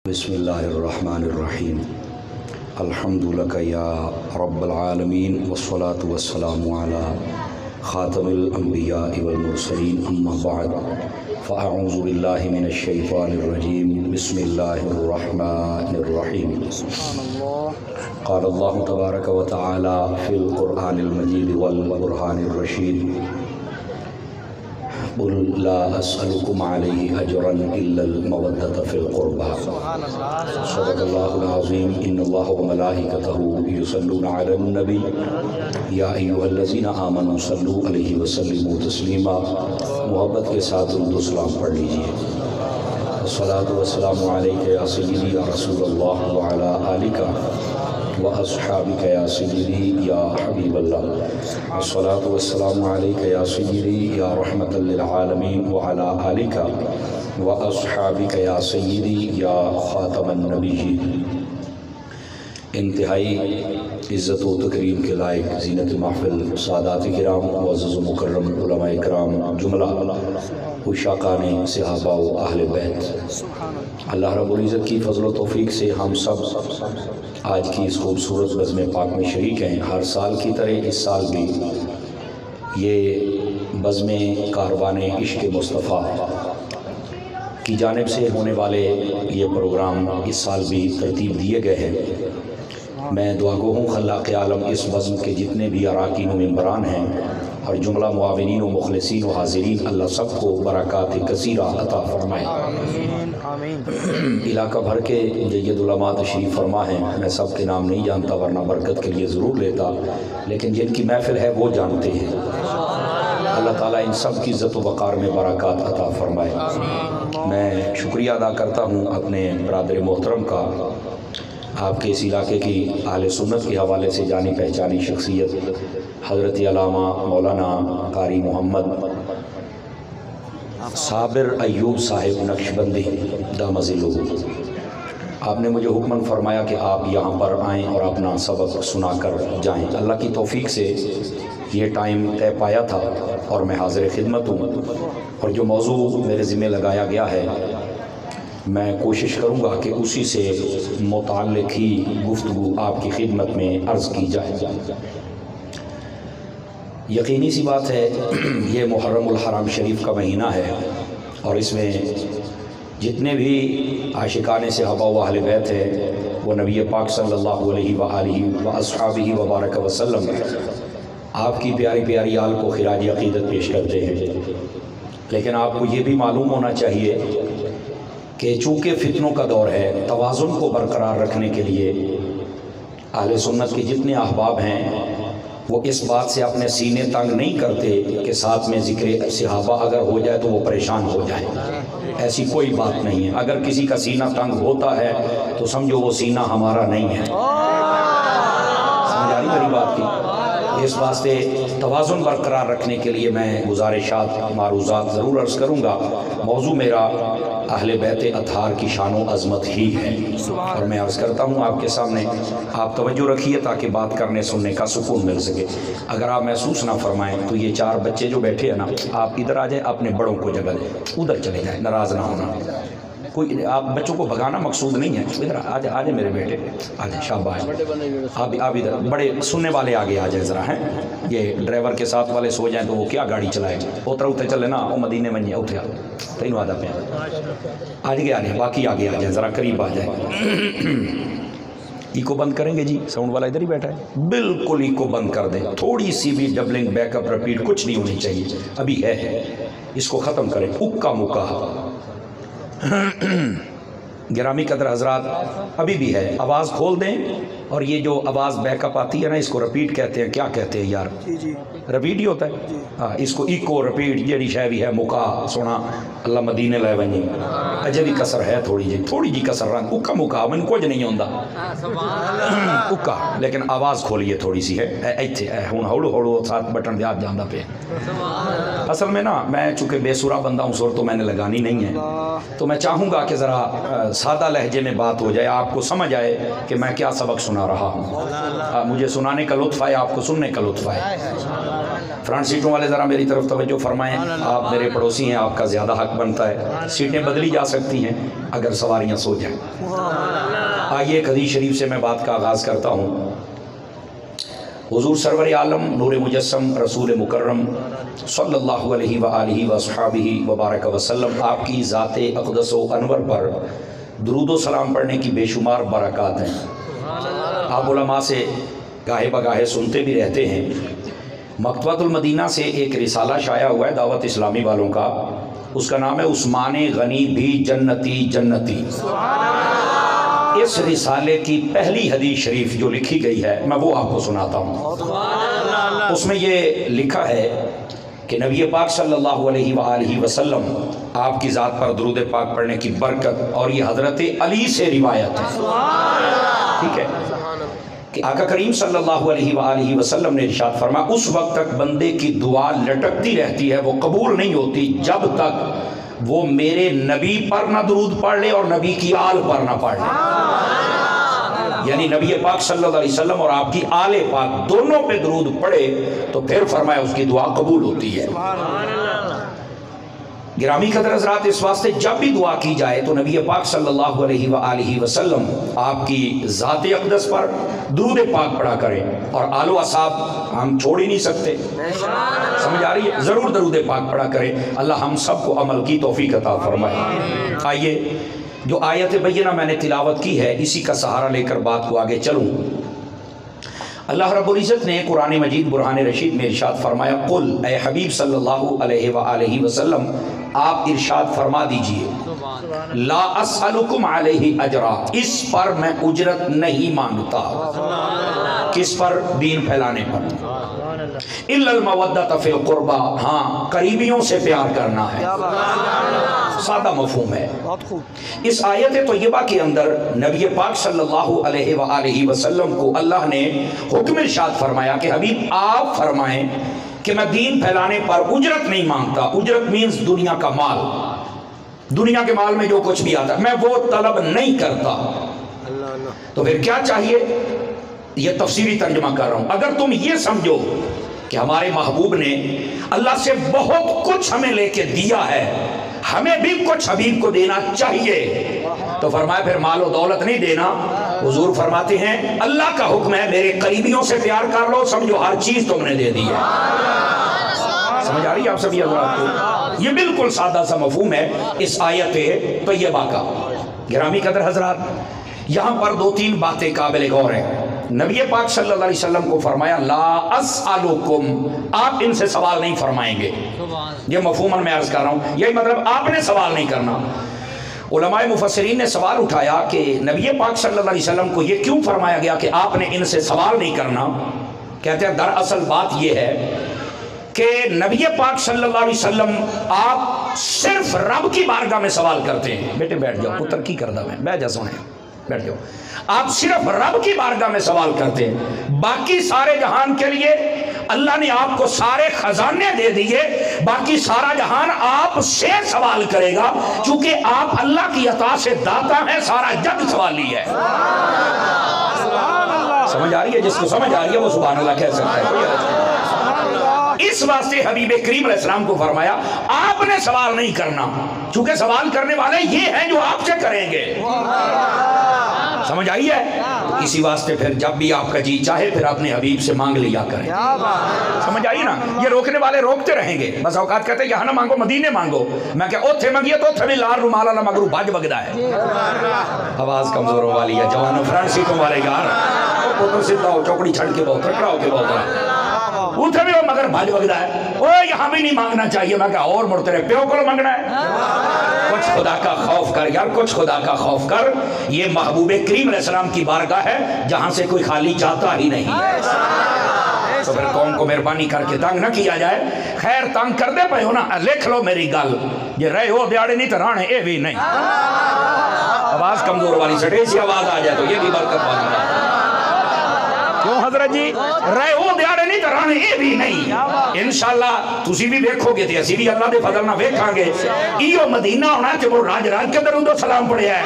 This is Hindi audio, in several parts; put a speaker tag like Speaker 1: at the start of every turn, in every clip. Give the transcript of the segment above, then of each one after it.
Speaker 1: बिस्मिल्लाहिर्रहमानिर्रहीम। अल्हम्दुलिल्लाह या रब्बल आलमीन वस्सलातु वस्सलामु अला खातमिल अंबिया वल मुरसलीन अम्मा बाद फ़अऊज़ु बिल्लाहि मिनश शैतानिर रजीम। बिस्मिल्लाहिर्रहमानिर्रहीम। क़ाल अल्लाहु तबारक व तआला फ़िल क़ुरआनिल मजीद वल क़ुरआनिर रशीद क़ुल ला अस्अलुकुम अलैहि अजरन इल्लल मवद्दत फ़िल क़ुरबा। सदक़ल्लाहुल अज़ीम। इन्नल्लाह व मलाइकतहु युसल्लूना अलन नबी या अय्युहल्लज़ीना आमनू सल्लू अलैहि व सल्लिमू तस्लीमा। मोहब्बत के साथ दुरूद सलाम पढ़ लीजिए। अस्सलातु वस्सलामु अलैका या सय्यदी या रसूलल्लाह व अला आलिका व अस्हाबिका या सय्यदी या हबीबल्लाह। अस्सलातु वस्सलामु अलैका या सय्यदी या रहमतल लिल आलमीन व अला आलिका व अस्हाबिका या सय्यदी या खातमन नबिय्यीन। इंतहाई इज़्ज़त व तकरीम के लायक ज़ीनत महफ़िल सादात किराम मुअज़्ज़ज़ व मुकर्रम उलमा इकराम जुमला उशाकाने सहाबा व अहले बैत, अल्लाह रब्बुल इज़्ज़त की फ़ज़ल व तौफ़ीक़ से हम सब आज की इस खूबसूरत बज़्म पाक में शरीक हैं। हर साल की तरह इस साल भी ये बज़्म कारवान इश्क़ मुस्तफ़ा की जानिब से होने वाले ये प्रोग्राम इस साल भी तरतीब दिए गए हैं। मैं दुआगो हूँ खल्लाक़ आलम इस बज़्म के जितने भी अराकीन व मेंबरान हैं और जुमला मुआविनीन व मुखलिसीन व हाज़िरीन, अल्लाह सबको बरक़ात कसीरा अता फ़रमाए। इलाका भर के जय्यद उलमा तशरीफ़ फरमा हैं। मैं सब के नाम नहीं जानता वरना बरकत के लिए ज़रूर लेता, लेकिन जिनकी महफ़िल है वो जानते हैं। अल्लाह ताला इन सब की इज़्ज़त व वक़ार में बरक़ात अता फ़रमाए। मैं शुक्रिया अदा करता हूँ अपने बरादर मोहतरम का, आपके इस इलाके की अहले सुन्नत के हवाले से जानी पहचानी शख्सियत हज़रत अल्लामा मौलाना कारी मोहम्मद साबिर अय्यूब साहिब नक्शबंदी दामज़िल्लुहु। आपने मुझे हुक्म फरमाया कि आप यहाँ पर आएँ और अपना सबक सुना कर जाएँ। अल्लाह की तौफ़ीक़ से ये टाइम तय पाया था और मैं हाज़िर खिदमत हूँ। और जो मौजू मेरे ज़िम्मे लगाया गया है मैं कोशिश करूँगा कि उसी से मुताल्लिक़ ही गुफ्तगू आपकी खिदमत में अर्ज़ की जाए। यकीनी सी बात है ये मुहर्रमुल हराम शरीफ का महीना है और इसमें जितने भी आशिकाने सहाबा व अहले बैत है वो नबी पाक सल्लल्लाहु अलैहि व आलिहि व अस्हाबिहि व बारक वसल्लम आपकी प्यारी प्यारी आल को खिराज अक़ीदत पेश करते हैं। लेकिन आपको ये भी मालूम होना चाहिए कि चूँकि फ़ितनों का दौर है, तवाज़ुन को बरकरार रखने के लिए अहले सुन्नत के जितने अहबाब हैं वो इस बात से अपने सीने तंग नहीं करते कि साथ में ज़िक्र सहाबा अगर हो जाए तो वो परेशान हो जाए। ऐसी कोई बात नहीं है। अगर किसी का सीना तंग होता है तो समझो वो सीना हमारा नहीं है। समझ आ रही मेरी बात की? इस वास्ते तवाज़ुन बरकरार रखने के लिए मैं गुजारिशात मारूज़ात ज़रूर अर्ज़ करूँगा। मौजू मेरा अहले बैत अतहार की शानो अज़मत ही है और मैं अर्ज़ करता हूँ आपके सामने, आप तवज्जो रखिए ताकि बात करने सुनने का सुकून मिल सके। अगर आप महसूस ना फरमाएं तो ये चार बच्चे जो बैठे हैं ना, आप इधर आ जाए, अपने बड़ों को जगह दें, उधर चले जाएँ, नाराज़ ना होना। कोई आप बच्चों को भगाना मकसूद नहीं है। इधर आ जाए मेरे बेटे, आ जाए, शाबाश। आप इधर बड़े सुनने वाले आगे आ जाए ज़रा, हैं। ये ड्राइवर के साथ वाले सो जाएं तो वो क्या गाड़ी चलाएंगे। उतर उतर चले ना, वो मदीने में उठे तीनों आधा पे आगे आ जाए, बाकी आगे आ जाए, ज़रा करीब आ जाए। इको बंद करेंगे जी, साउंड वाला इधर ही बैठा है, बिल्कुल इको बंद कर दें। थोड़ी सी भी डबलिंग बैकअप रिपीट कुछ नहीं होनी चाहिए, अभी है, इसको ख़त्म करें। उक्का मुक्का गिरामी कदर हजरात अभी भी है, आवाज़ खोल दें। और ये जो आवाज़ बैकअप आती है ना, इसको रिपीट कहते हैं। क्या कहते हैं यार? रिपीट ही होता है। हाँ, इसको इको रिपीट जड़ी शह भी है। मुका सुना अल्लाह मदीने लै वही, अजे भी कसर है, थोड़ी जी कसर रंग उक्का मुका मैंने कुछ नहीं होता उक्का, लेकिन आवाज़ खोलिए थोड़ी सी है इतने हूँ हौलू हौलू साथ बटन याद जाता पे। असल में ना मैं चूँकि बेसुरा बंदा हूँ, सुर तो मैंने लगानी नहीं है, तो मैं चाहूँगा कि ज़रा सादा लहजे में बात हो जाए, आपको समझ आए कि मैं क्या सबक सुना रहा हूँ। मुझे सुनाने का लुत्फ़ आए, आपको सुनने का लुत्फ़ आए। फ्रंट सीटों वाले ज़रा मेरी तरफ तवज्जो फरमाएं, आप मेरे पड़ोसी हैं, आपका ज़्यादा हक बनता है। सीटें बदली जा सकती हैं अगर सवारियाँ सो जाएं। आइए एक हदीस शरीफ से मैं बात का आगाज़ करता हूँ। हुज़ूर सरवर आलम नूर मुजस्सम रसूल मुकर्रम सल्लल्लाहु अलैहि व आलिहि व अस्हाबिहि व बारक वसल्लम आपकी ज़ाते अक़दस व अनवर पर दुरूद व सलाम पढ़ने की बेशुमार बरक़ात हैं। आप उलमा से गाहे बगाहे सुनते भी रहते हैं। मकतबतुल मदीना से एक रिसाला शाया हुआ है दावत इस्लामी वालों का, उसका नाम है उस्माने गनी भी जन्नती जन्नती। इस रिसाले की पहली हदीस शरीफ जो लिखी गई है मैं वो आपको सुनाता हूँ। उसमें ये लिखा है कि नबी पाक सल्लल्लाहु अलैहि वसल्लम आपकी ज़ात पर दुरूद पाक पढ़ने की बरकत, और ये हज़रत अली से रिवायत है, ठीक है, कि आका करीम सल्लल्लाहु अलैहि वसल्लम ने इरशाद फरमाया उस वक्त तक बंदे की दुआ लटकती रहती है, वो कबूल नहीं होती जब तक वो मेरे नबी पर ना दुरूद पढ़ ले और नबी की आल पर ना पढ़ ले। यानी नबी पाक सल्लल्लाहु अलैहि वसल्लम और आपकी आले पाक दोनों पे दुरूद पढ़े तो फिर फरमाया उसकी दुआ कबूल होती है। गिरामी कदर हज़रात, इस वास्ते जब भी दुआ की जाए तो नबी पाक सल्लल्लाहु अलैहि वसल्लम आपकी ज़ात अक़दस पर दुरूद पाक पढ़ा करें, और आलो असाब हम छोड़ ही नहीं सकते, समझ आ रही है, ज़रूर दुरूद पाक पढ़ा करें। अल्लाह हम सबको अमल की तौफीक अता फरमाए। आइए जो आयत बय्यना मैंने तिलावत की है इसी का सहारा लेकर बात को आगे चलूँ। अल्लाह रब्बुल इज़्ज़त ने कुरान मजीद बुरहान रशीद में इरशाद फरमाया, कुल ए हबीब सल्लल्लाहु अलैहि वसल्लम आप इरशाद फरमा दीजिए, ला अस्अलुकुम अलैहि अजरा, इस पर मैं उजरत नहीं मांगता। किस पर? दीन फैलाने पर। इल्लल मवद्दत फिल कुर्बा, हाँ करीबियों से प्यार करना है। सादा मफहूम है। इस आयत तय्यबा के अंदर नबी पाक सल्लल्लाहु अलैहि वसल्लम को अल्लाह ने हुक्म इरशाद फरमाया कि हबीब आप फरमाएं कि मैं दीन फैलाने पर उजरत नहीं मांगता। उजरत मीन्स दुनिया का माल, दुनिया के माल में जो कुछ भी आता मैं वो तलब नहीं करता। तो फिर क्या चाहिए? ये तफसीरी तर्जुमा कर रहा हूं। अगर तुम ये समझो कि हमारे महबूब ने अल्लाह से बहुत कुछ हमें लेके दिया है, हमें भी कुछ हबीब को देना चाहिए, तो फरमाया फिर मालो दौलत नहीं देना। हुजूर फरमाते हैं अल्लाह का हुक्म है मेरे करीबियों से प्यार कर लो, समझो हर चीज तुमने दे दी है। समझ आ रही है आप सभी हज़रात को? ये बिल्कुल सादा सा मफहूम है इस आयत तय्यबा का। गिरामी कदर हज़रात, यहाँ पर दो तीन बातें काबिल गौर हैं। नबी पाक सल्लल्लाहु अलैहि वसल्लम को फरमाया ला अस्अलुकुम, आप इनसे सवाल नहीं फरमाएंगे। ये मफहूमन मैं अर्ज कर रहा हूँ, यही मतलब आपने सवाल नहीं करना। उलमाए मुफस्सिरीन ने सवाल उठाया कि नबी पाक सल्लल्लाहु अलैहि वसल्लम को ये क्यों फरमाया गया कि आपने इनसे सवाल नहीं करना। कहते हैं दरअसल बात यह है कि नबी पाक सल्लल्लाहु अलैहि वसल्लम आप सिर्फ रब की बारगाह में सवाल करते हैं। बेटे बैठ जाओ, पुत्र की करदा मैं बैठ जा, सोने बैठ जाओ। आप सिर्फ रब की बारगाह में सवाल करते हैं, बाकी सारे जहान के लिए अल्लाह ने आपको सारे खजाने दे दिए, बाकी सारा जहान आपसे सवाल करेगा, क्योंकि आप अल्लाह की अता से दाता हैं, सारा जग सवाली है। समझ आ रही है? जिसको समझ आ रही है वो सुभान अल्लाह कह सकता है। इस वास्ते हबीब करीम अलैहिस्सलाम को फरमाया आपने सवाल नहीं करना, क्योंकि सवाल करने वाले ये हैं जो आपसे करेंगे। समझ आई है? तो इसी वास्ते फिर जब भी आपका जी चाहे फिर अपने हबीब से मांग लिया करें। समझ आई ना? ये रोकने वाले रोकते रहेंगे, बस औकात कहते हैं यहाँ ना मांगो मदीने मांगो। मैं क्या ओथे मंगिए तो ओथे भी लाल रुमाला ना मगरू भज बगदा है। आवाज कमजोरों वाली है, जवानों फ्रंट सीटों वाले यार पुत्र सीधा हो, चौकड़ी छड़ के बहुत रखड़ा होके बहुत उठे भी हो मगर भज बगदा है। ओ यहाँ भी नहीं मांगना चाहिए। मैं क्या और मुड़ते रहे प्यो को मांगना है। कुछ खुदा का खौफ कर यार, कुछ खुदा का खौफ कर। ये महबूब करीम अलैहिस्सलाम की बारगाह है जहां से कोई खाली जाता ही नहीं है। तो फिर कौम को मेहरबानी करके तंग ना किया जाए। खैर तंग कर दे पे हो ना, लिख लो मेरी गल, ये रहे हो दिहाड़े नहीं तो राणे ये भी नहीं। आवाज कमजोर वाली सटे सी आवाज आ जाए तो ये भी बरकत वाली बात। क्यों हजरत जी? रहे हो दिहाड़े नहीं तो राणे ये भी नहीं। इंशाअल्लाह तुसी भी देखोगे ते असी भी अल्लाह दे फजल नाल वेखांगे। इहो मदीना होना ते वो राज राज के दरूद सलाम पढ़िया है।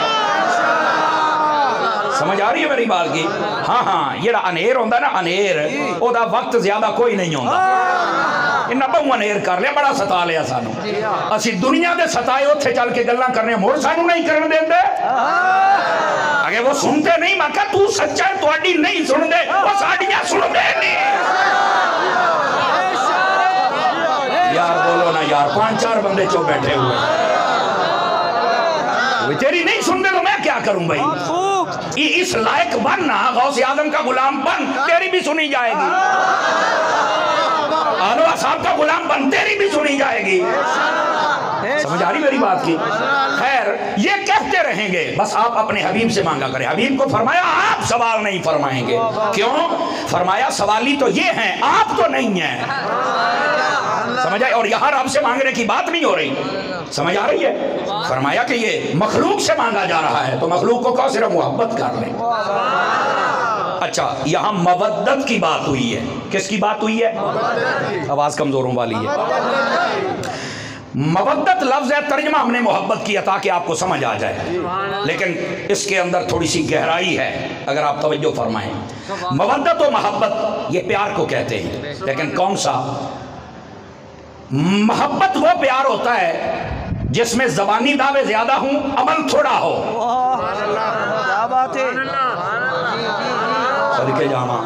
Speaker 1: समझ आ रही है मेरी बात की? हाँ हाँ, ये अनेर होंदा ना, अनेर ओदा वक्त ज्यादा कोई नहीं होंदा। इन्ना बहुआ नेर कर लिया, बड़ा सता लिया सानू। असी दुनिया के सताए उत्थे चल के गल्लां करने, मुड़ सानू नहीं करन देंदे। अगे वो सुनते नहीं, मैं कहा तू सच्चा है, तुहाडी नहीं सुनदे, वो साडियां सुनदे नहीं। यार बोलो ना यार, 5-4 बंदे चो बैठे हुए, तेरी नहीं सुनते तो मैं क्या करूं भाई। इस लायक बन ना, गौसे आदम का गुलाम बन, तेरी भी सुनी जाएगी। आलवा साहब का गुलाम बन, तेरी भी सुनी जाएगी। समझ आ रही मेरी बात की? खैर, ये कहते रहेंगे, बस आप अपने हबीब से मांगा करें। हबीब को फरमाया आप सवाल नहीं फरमाएंगे। क्यों? फरमाया सवाली तो ये हैं, आप तो नहीं हैं। समझ आए? और यहाँ रब से मांगने की बात नहीं हो रही, समझ आ रही है? फरमाया कि ये मखलूक से मांगा जा रहा है, तो मखलूक को कौन सिर्फ मोहब्बत कर ले। अच्छा, यहाँ मवद्दत की बात हुई है। किसकी बात हुई है? आवाज कमजोरों वाली है। मवद्दत लफ्ज है, तर्जमा हमने मोहब्बत किया ताकि आपको समझ आ जाए, लेकिन इसके अंदर थोड़ी सी गहराई है, अगर आप तवज्जो फरमाएं। मवद्दत और मोहब्बत ये प्यार को कहते हैं, लेकिन कौन सा? मोहब्बत वो प्यार होता है जिसमें जबानी दावे ज्यादा हूं, अमल थोड़ा हो। क्या बात है, सदके जामा।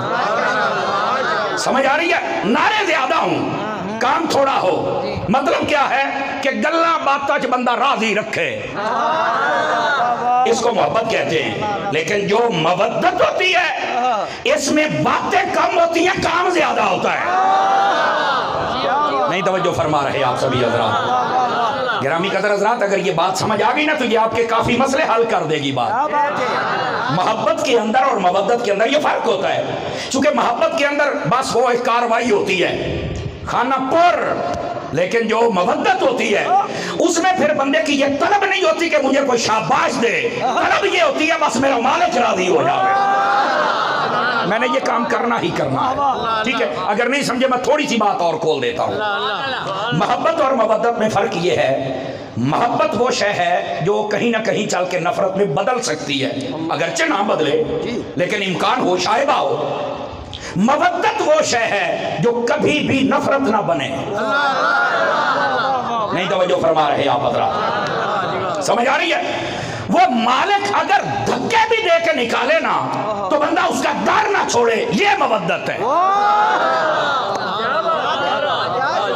Speaker 1: समझ आ रही है? नारे ज्यादा हूं, काम थोड़ा हो। मतलब क्या है कि गल्ला बाता च बंदा राजी रखे, इसको मोहब्बत कहते हैं। लेकिन जो मवद्दत होती है इसमें बातें कम होती हैं, काम ज्यादा होता है। नहीं तवज्जो फरमा रहे आप सभी हजरात, गिरामी कदर हजरात, अगर ये बात समझ आ गई ना तो ये आपके काफी मसले हल कर देगी बात। मोहब्बत के अंदर और मवद्दत के अंदर ये फर्क होता है, क्योंकि मोहब्बत के अंदर बस वो एक कार्रवाई होती है, खाना पर, लेकिन जो मवद्दत होती है उसमें फिर बंदे की ये तलब नहीं होती कि मुझे कोई शाबाश दे, तलब ये होती है बस मेरा मालिक राजी हो जाए, मैंने ये काम करना ही करना है। ठीक है, अगर नहीं समझे मैं थोड़ी सी बात और खोल देता हूँ। मोहब्बत और मवद्दत में फर्क ये है, मोहब्बत वो शय है जो कहीं ना कहीं चल के नफरत में बदल सकती है, अगरचे ना बदले लेकिन इम्कान हो, शायबा हो। मवद्दत वो शय है जो कभी भी नफरत ना बने। नहीं तवज्जो फरमा रहे आप हज़रात, समझ आ रही है? वो मालिक अगर धक्के भी दे के निकाले ना तो बंदा उसका डर ना छोड़े, ये मवद्दत है।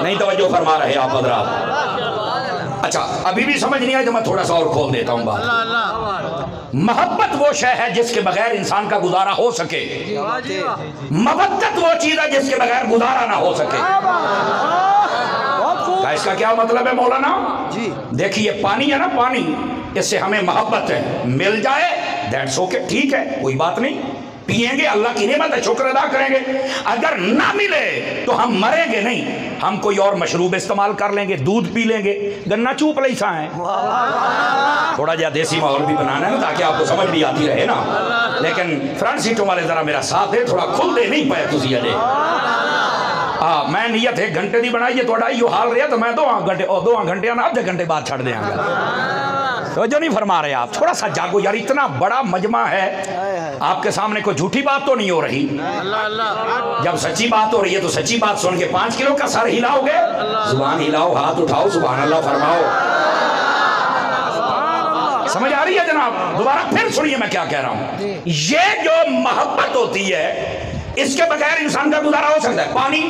Speaker 1: नहीं तवज्जो फरमा रहे आप हज़रात? अच्छा, अभी भी समझ नहीं आया तो मैं थोड़ा सा और खोल देता हूँ बात। मोहब्बत वो शय है जिसके बगैर इंसान का गुजारा हो सके, मवद्दत वो चीज है जिसके बगैर गुजारा ना हो सके। इसका क्या मतलब है मौलाना जी? देखिए पानी है ना, पानी, इससे हमें मोहब्बत है, मिल जाए दैट्स ओके, ठीक है, कोई बात नहीं, पिएंगे, अल्लाह की नेमत है, शुक्र अदा करेंगे। अगर ना मिले तो हम मरेंगे नहीं, हम कोई और मशरूब इस्तेमाल कर लेंगे, दूध पी लेंगे, गन्ना चूप ले सा है। थोड़ा जा देसी माहौल भी बनाना है ना ताकि आपको समझ भी आती रहे ना। लेकिन फ्रंट सीटों वाले जरा मेरा साथ दे, थोड़ा खुल दे नहीं पाए तुझी अजे। हाँ, मैं नियत 1 घंटे की बनाई है, थोड़ा यो हाल रहा तो मैं 2 घंटे और 2 घंटे ना आधे घंटे बाद छड़ देंगे। तो जो नहीं फरमा रहे आप, थोड़ा सा जागो यार, इतना बड़ा मजमा है, आपके सामने कोई झूठी बात तो नहीं हो रही। जब सच्ची बात हो रही है तो सच्ची बात सुन के 5 किलो का सर हिलाओगे, जुबान हिलाओ, हाथ उठाओ, सुभान अल्लाह फरमाओ। समझ आ रही है जनाब? दोबारा फिर सुनिए मैं क्या कह रहा हूं। ये जो मोहब्बत होती है इसके बगैर इंसान का गुजारा हो सकता है। पानी,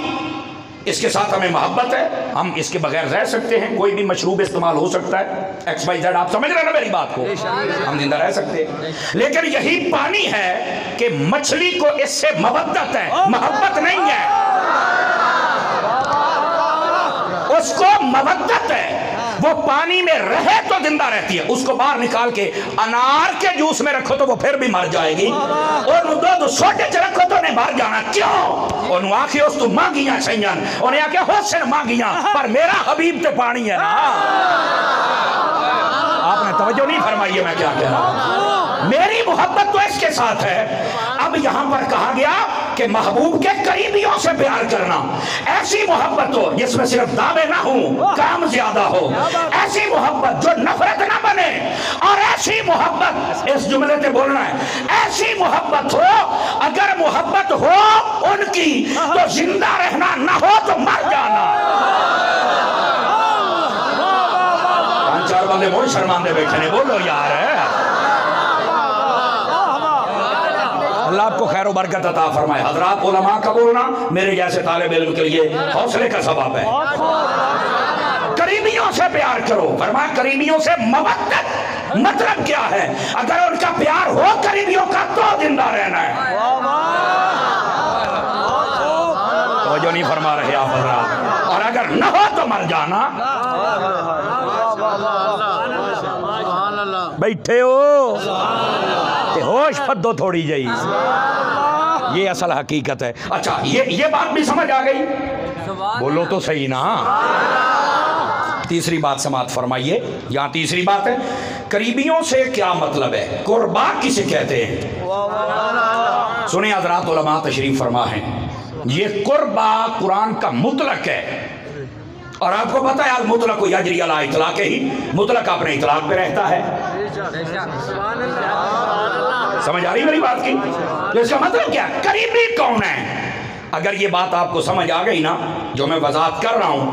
Speaker 1: इसके साथ हमें मोहब्बत है, हम इसके बगैर रह सकते हैं, कोई भी मशरूब इस्तेमाल हो सकता है, XYZ, आप समझ रहे हैं ना मेरी बात को? हम जिंदा रह सकते हैं। लेकिन यही पानी है कि मछली को इससे मोहब्बत है, मोहब्बत नहीं है, उसको मोहब्बत है। वो पानी में रहे तो जिंदा रहती है, उसको बाहर निकाल के अनार के जूस में रखो तो वो फिर भी मर जाएगी, और दूध सोटे च रखो तो नहीं मर जाना। क्यों? उन्होंने आखिर उस तू मांगियां सैयन, उन्हें आखिर हुस्न मांगियां, पर मेरा हबीब तो पानी है ना। आपने तवज्जो नहीं फरमाई है मैं क्या कह रहा हूं। मेरी मोहब्बत तो इसके साथ है। अब यहां पर कहा गया कि महबूब के करीबियों से प्यार करना, ऐसी मोहब्बत हो जिसमें सिर्फ दावे ना हो, काम ज्यादा हो, ऐसी मोहब्बत जो नफरत ना बने, और ऐसी मोहब्बत, इस जुमले से बोलना है, ऐसी मोहब्बत हो, अगर मोहब्बत हो उनकी तो जिंदा रहना, ना हो तो मर जाना। पांच चार बंदे बहुत शर्मांदे बैठे ने, बोलो यार। अल्लाह आपको खैर बरकत अता फरमाए। हजरात उलमा का बोलना मेरे जैसे तालिब इल्म के लिए हौसले का सबब है। करीबियों से प्यार करो, फरमाया करीबियों से मवद्दत मतलब क्या है? अगर उनका प्यार हो करीबियों का तो जिंदा रहना है। तो जो नहीं फरमा रहे आप हजरात, और अगर न हो तो मर जाना। बैठे हो ते होश फद्दो थोड़ी जई, ये असल हकीकत है। अच्छा ये बात भी समझ आ गई, बोलो तो सही ना। तीसरी बात समात फरमाइए, यहाँ तीसरी बात है करीबियों से क्या मतलब है, कुर्बा किसे कहते हैं। सुनिए हज़रात उलमा तशरीफ फरमा है, ये कुर्बा कुरान का मुतलक है, और आपको पता है मुतलक को यजरी अला इतलाक ही, मुतलक अपने इतलाक पे रहता है। समझ आ रही मेरी बात की? तो इसका मतलब क्या, करीबी कौन है? अगर ये बात आपको समझ आ गई ना, जो मैं वजाहत कर रहा हूं,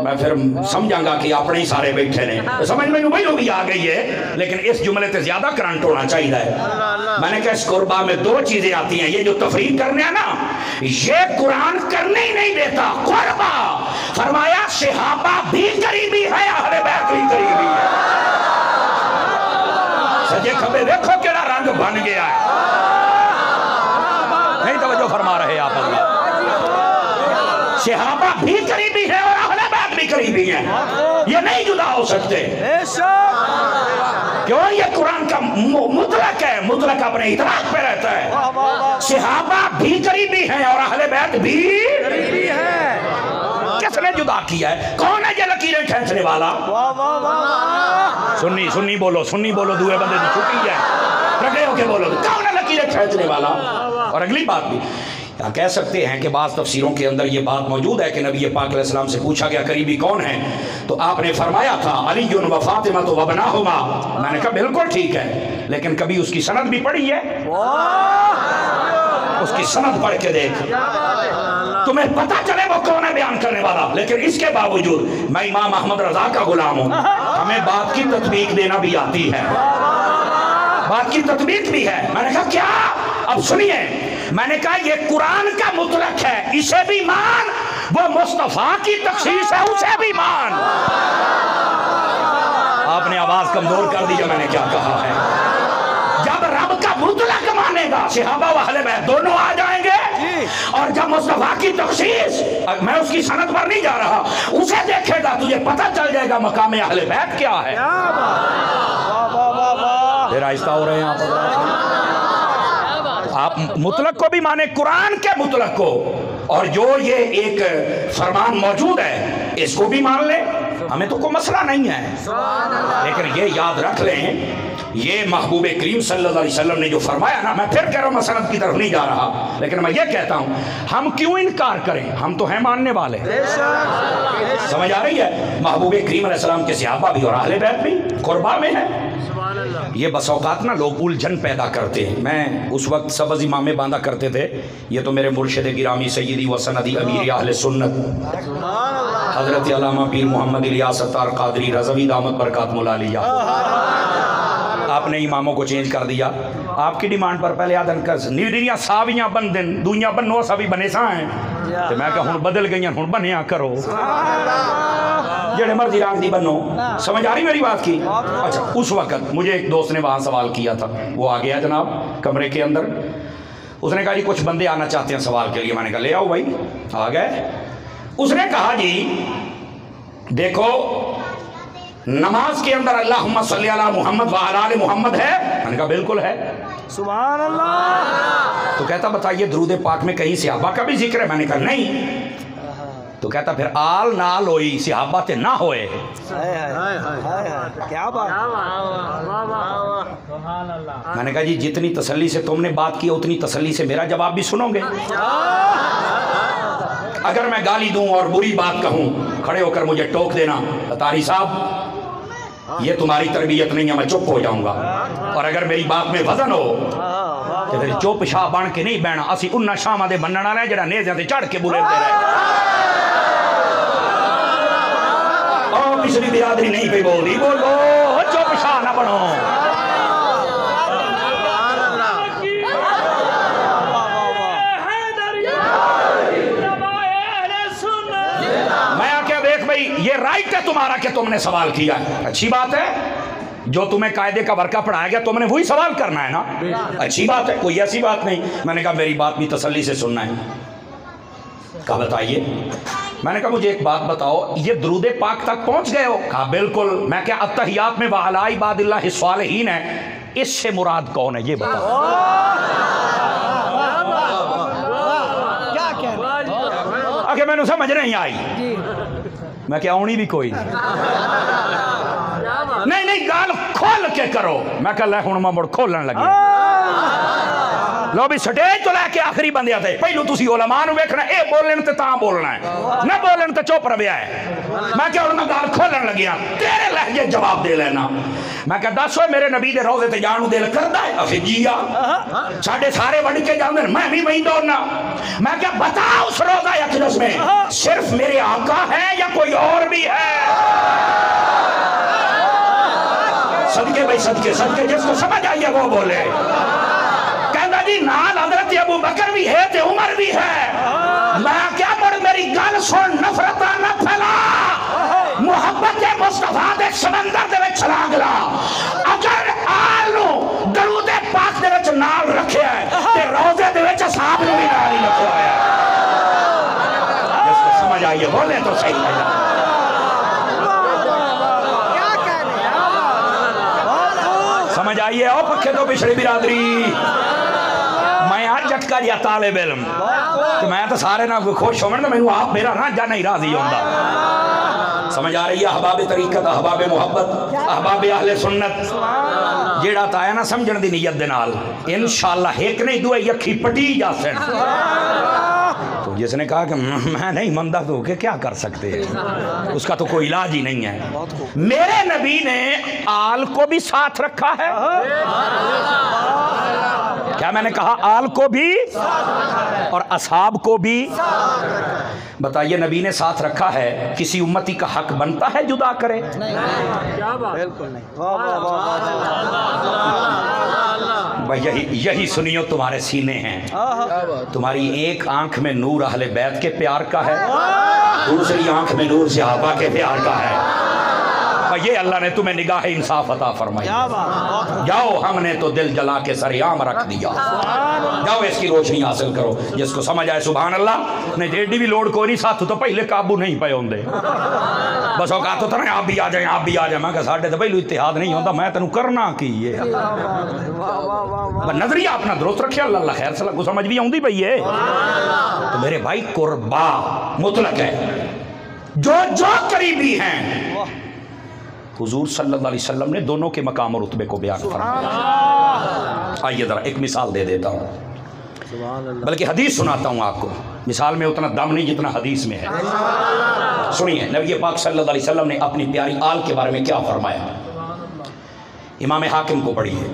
Speaker 1: मैं फिर समझाऊंगा कि अपने ही सारे बैठे ने, तो समझ में वही भी आ गई है, लेकिन इस जुमले से ज्यादा करंट होना चाहिए। मैंने कहा इस कुर्बा में दो चीजें आती हैं, ये जो तफरीक करने है ना, ये कुरान करने ही नहीं देता। कुर्बा फरमाया सहाबा भी करीबी है, अहले बैत भी करीबी है। सजे खबे देखो केड़ा रंग बन गया है, नहीं तवज्जो फरमा रहे आप। सहाबा भी करीबी है और अहले बैत भी करीबी है, ये नहीं जुदा हो सकते। क्यों? ये कुरान का मुतलक है, मुतलक अपने इतलाक पे रहता है। सहाबा भी करीबी है और अहले बैत भी करीबी है। किसने जुदा किया है? कौन है ये लकीरें खींचने वाला? सुन्नी सुन्नी बोलो, सुन्नी बोलो, दूसरे बंदे की छुट्टी है, प्रगटे होके बोलो, कौन है लकीरें खींचने वाला? और अगली बात भी कह सकते हैं कि बाज़ तफसीरों के अंदर ये बात मौजूद है कि नबी पाक अलैहिस्सलाम से पूछा गया करीबी कौन है, तो आपने फरमाया था अली व फातिमा तो वबनाहुमा। मैंने कहा बिल्कुल ठीक है, लेकिन कभी उसकी सनद भी पढ़ी है? उसकी सनद पढ़ के देख, तुम्हें पता चले वो कौन है बयान करने वाला। लेकिन इसके बावजूद मैं इमाम अहमद रजा का गुलाम हूँ, हमें बात की तत्वीक देना भी आती है, बात की तत्वीक भी है। मैंने कहा क्या? अब सुनिए, मैंने कहा ये कुरान का मुतलक है, इसे भी मान, वो मुस्तफा की तखसीस है, उसे भी मान। आपने आवाज कमजोर कर दी, मैंने क्या कहा है। जब रब का मुतलक मानेगा, सहाबा व अहले बैत दोनों आ जाएंगे, और जब मुस्तफा की तखसीस, मैं उसकी सनद पर नहीं जा रहा, उसे देखेगा, तुझे पता चल जाएगा मकाम अहले बैत क्या है। फिर आहिस्ता हो रहे हैं आप मुतलक को भी माने, कुरान के मुतलक को, और जो ये एक फरमान मौजूद है इसको भी मान ले, हमें तो कोई मसला नहीं है। लेकिन ये याद रख लें, ये महबूब करीम सल्लल्लाहु अलैहि वसल्लम ने जो फरमाया ना, मैं फिर कह रहा हूँ, मैं सनद की तरफ नहीं जा रहा, लेकिन मैं ये कहता हूँ हम क्यों इनकार करें, हम तो हैं मानने वाले। समझ आ रही है? महबूब करीम अलैहिस्सलाम के सहाबा भी और अहले बैत भी कुर्बा में है। ये बस औकात ना लोग उलझन पैदा करते हैं। मैं उस वक्त सबज़ इमामे बांधा करते थे, ये तो मेरे मुर्शिद गिरामी सैयदी व सनदी अमीर अहले सुन्नत हज़रत अल्लामा पीर मोहम्मद इलियास अत्तार क़ादरी रज़वी दामत बरकातुहुल आलिया, आपने इमामों को चेंज कर दिया। आपकी डिमांड पर पहले आदन कर नीरियां सावियां बन दिन दुनिया बनो सभी बने सा हैं, तो मैं कहा हुण बदल गई, हुण बनिया करो, जेड़े मर्जी रंग दी बनो। समझ आ रही मेरी बात की? अच्छा, उस वक्त मुझे एक दोस्त ने वहाँ सवाल किया था, वो आ गया जनाब कमरे के अंदर, उसने कहा जी कुछ बंदे आना चाहते हैं सवाल के लिए। मैंने कहा ले आओ भाई। आ गए। उसने कहा जी देखो नमाज के अंदर अल्लाहुम्मा सल्ली अला मुहम्मद व अला आले मुहम्मद है। मैंने कहा बिल्कुल है। सुभान अल्लाह। तो कहता बताइए दरूद पाक में कहीं सहाबा का भी जिक्र है? मैंने कहा नहीं। तो कहता फिर आल नाल होई सहाबा ते ना होए।
Speaker 2: क्या बात।
Speaker 1: मैंने कहा जी जितनी तसल्ली से तुमने बात की उतनी तसल्ली से मेरा जवाब भी सुनोगे। अगर मैं गाली दूं और बुरी बात कहूं खड़े होकर मुझे टोक देना, अतारी साहब ये तुम्हारी तरबियत नहीं है, मैं चुप हो जाऊंगा। और अगर मेरी बात में वजन हो तो फिर चुप शाह बन के नहीं बहना। असी उन्ना शामा दे बनना रहे जरा नेज़ियां ते चढ़ के बुलेंदे रहे। और पिछली बिरादरी नहीं पे बोली, बोलो चुप शाह ना बनो। ये राइट है तुम्हारा कि तुमने सवाल किया है, अच्छी बात है। जो तुम्हें कायदे का वर्का पढ़ाया गया तुमने वही सवाल करना है ना, अच्छी बात है, कोई ऐसी बात नहीं। मैंने कहा मेरी बात भी तसल्ली से सुनना है। कहा बताइए। मैंने कहा मुझे एक बात बताओ, ये दुरूद पाक तक पहुंच गए हो? कहा बिल्कुल। मैं क्या अत्तहियात में वअला इबादिल्लाहि स्वालिहीन है, इससे मुराद कौन है ये बताओ। आगे मैंने समझ नहीं आई। मैं क्या आउनी भी कोई नहीं नहीं गाल खोल के करो। मैं कह हुण मैं मुड़ खोलन लगे। लो भी स्टेज तो लैके आखिरी बंदे थे पहलू तुसी उलमा नूं वेखना, ए बोलन ते तां बोलना है, ना बोलन ते चुप रविया है। मैं क्या हुण मैं गाल खोलन लगिया, तेरे लहजे जवाब दे लेना। मैं क्या दसो मेरे नबी दे रोज़े ते जाण नूं दिल करदा है? असी जिया साडे सारे वड़ के जांदे मैं भी वहीं दौड़ना। मैं क्या बता उस रोज़ा अक़दस में सिर्फ मेरे आका है या कोई और भी है? सदके भाई सदके सदके, जिसको समझ आई है वो बोले। कहना जी नाल हज़रत अबू बकर भी है ते उमर भी है। मैं क्या मुड़ मेरी गल सुन, नफरत न फैला, मुहब्बत मुस्तफा दे समंदर दे विच छलांग ला। अगर आल नूं दरूद पाक दे विच नाल रखिया है ते रोज़े दे विच साहब नूं भी नाल ही रखिया है। जिसको समझ आई है बोले तो सही है। समझ आई है? ओ पक्के तो पिछड़ी बिरादरी मैं आज झटका दिया तालिब इल्म कि मैं तो सारे ना खुश होवन तो मैनू आप मेरा रांझा नहीं राजी होंदा। समझ आ रही है? अहबाब तरीकत, अहबाब मुहब्बत, अहबाब अहले सुन्नत जेड़ा ताया ना समझण दी नीयत दे नाल इंशाअल्लाह एक नहीं दो अखी पटी जासन। तो जिसने कहा कि मैं नहीं मनदा तो के क्या कर सकते हैं, उसका तो कोई इलाज ही नहीं है। मेरे नबी ने आल को भी साथ रखा है। क्या मैंने कहा? आल को भी और असहाब को भी। बताइए नबी ने साथ रखा है, किसी उम्मती का हक बनता है जुदा करे?
Speaker 2: बिल्कुल नहीं।
Speaker 1: भाई यही सुनियो तुम्हारे सीने हैं। तुम्हारी एक आंख में नूर अहले बैत के प्यार का है, दूसरी आंख में नूर सहाबा के प्यार का है। ये अल्लाह ने तुम्हें निगाह इंसाफ अता फरमाई। जाओ हमने तो दिल जला के सरेआम रख दिया, जाओ इसकी रोशनी हासिल करो। जिसको समझ आए सुभान अल्लाह। नहीं तो एडी भी लोड कोई नहीं, साथ तो पहले काबू नहीं पे होंगे। बस वो कहा तो तरह आप भी आ जाए, आप भी आ जाए। मैं कहा साढ़े तो पहलू इतिहाद नहीं होता, मैं तेन करना की है। नजरिया अपना दुरुस्त रखे, अल्लाह खैर सला को समझ भी आती पई है। तो मेरे भाई कुर्बा मुतलक है, जो करीबी हैं हुजूर सल्लल्लाहु अलैहि वसल्लम ने दोनों के मकाम और रुतबे को बयान फरमाया। आइए ज़रा एक मिसाल दे देता हूँ, बल्कि हदीस सुनाता हूँ आपको। मिसाल में उतना दम नहीं जितना हदीस में है। सुनिए नबी पाक सल्लल्लाहु अलैहि वसल्लम ने अपनी प्यारी आल के बारे में क्या फरमाया। इमाम हाकिम को पढ़िए,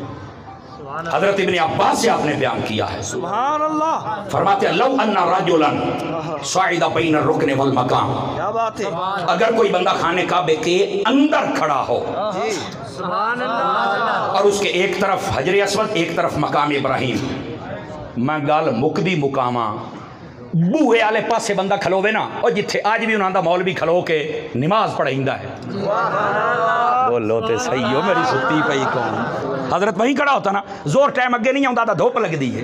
Speaker 1: हजरत इब्ने अब्बास से आपने बयान किया है।
Speaker 2: सुभान अल्लाह।
Speaker 1: फरमाते हैं लौ अन्ना रजुलन साइदा बैन रुकन वल मकाम,
Speaker 2: क्या बात है।
Speaker 1: अगर कोई बंदा खाने काबे के अंदर खड़ा हो
Speaker 2: सुभान अल्लाह
Speaker 1: और उसके एक तरफ हजर अस्वद एक तरफ मकाम इब्राहिम, मैं गल मुकदी मुकामा बूहे आले पासे बंदा खलोवे ना, और जिथे आज भी उन्होंने मौलवी खलो के नमाज पढ़ाइंदा है। बोलो तो सही हो मेरी सुती पई कौन। हजरत वहीं खड़ा होता ना, जोर टाइम अगे नहीं आता, धुप लगती है।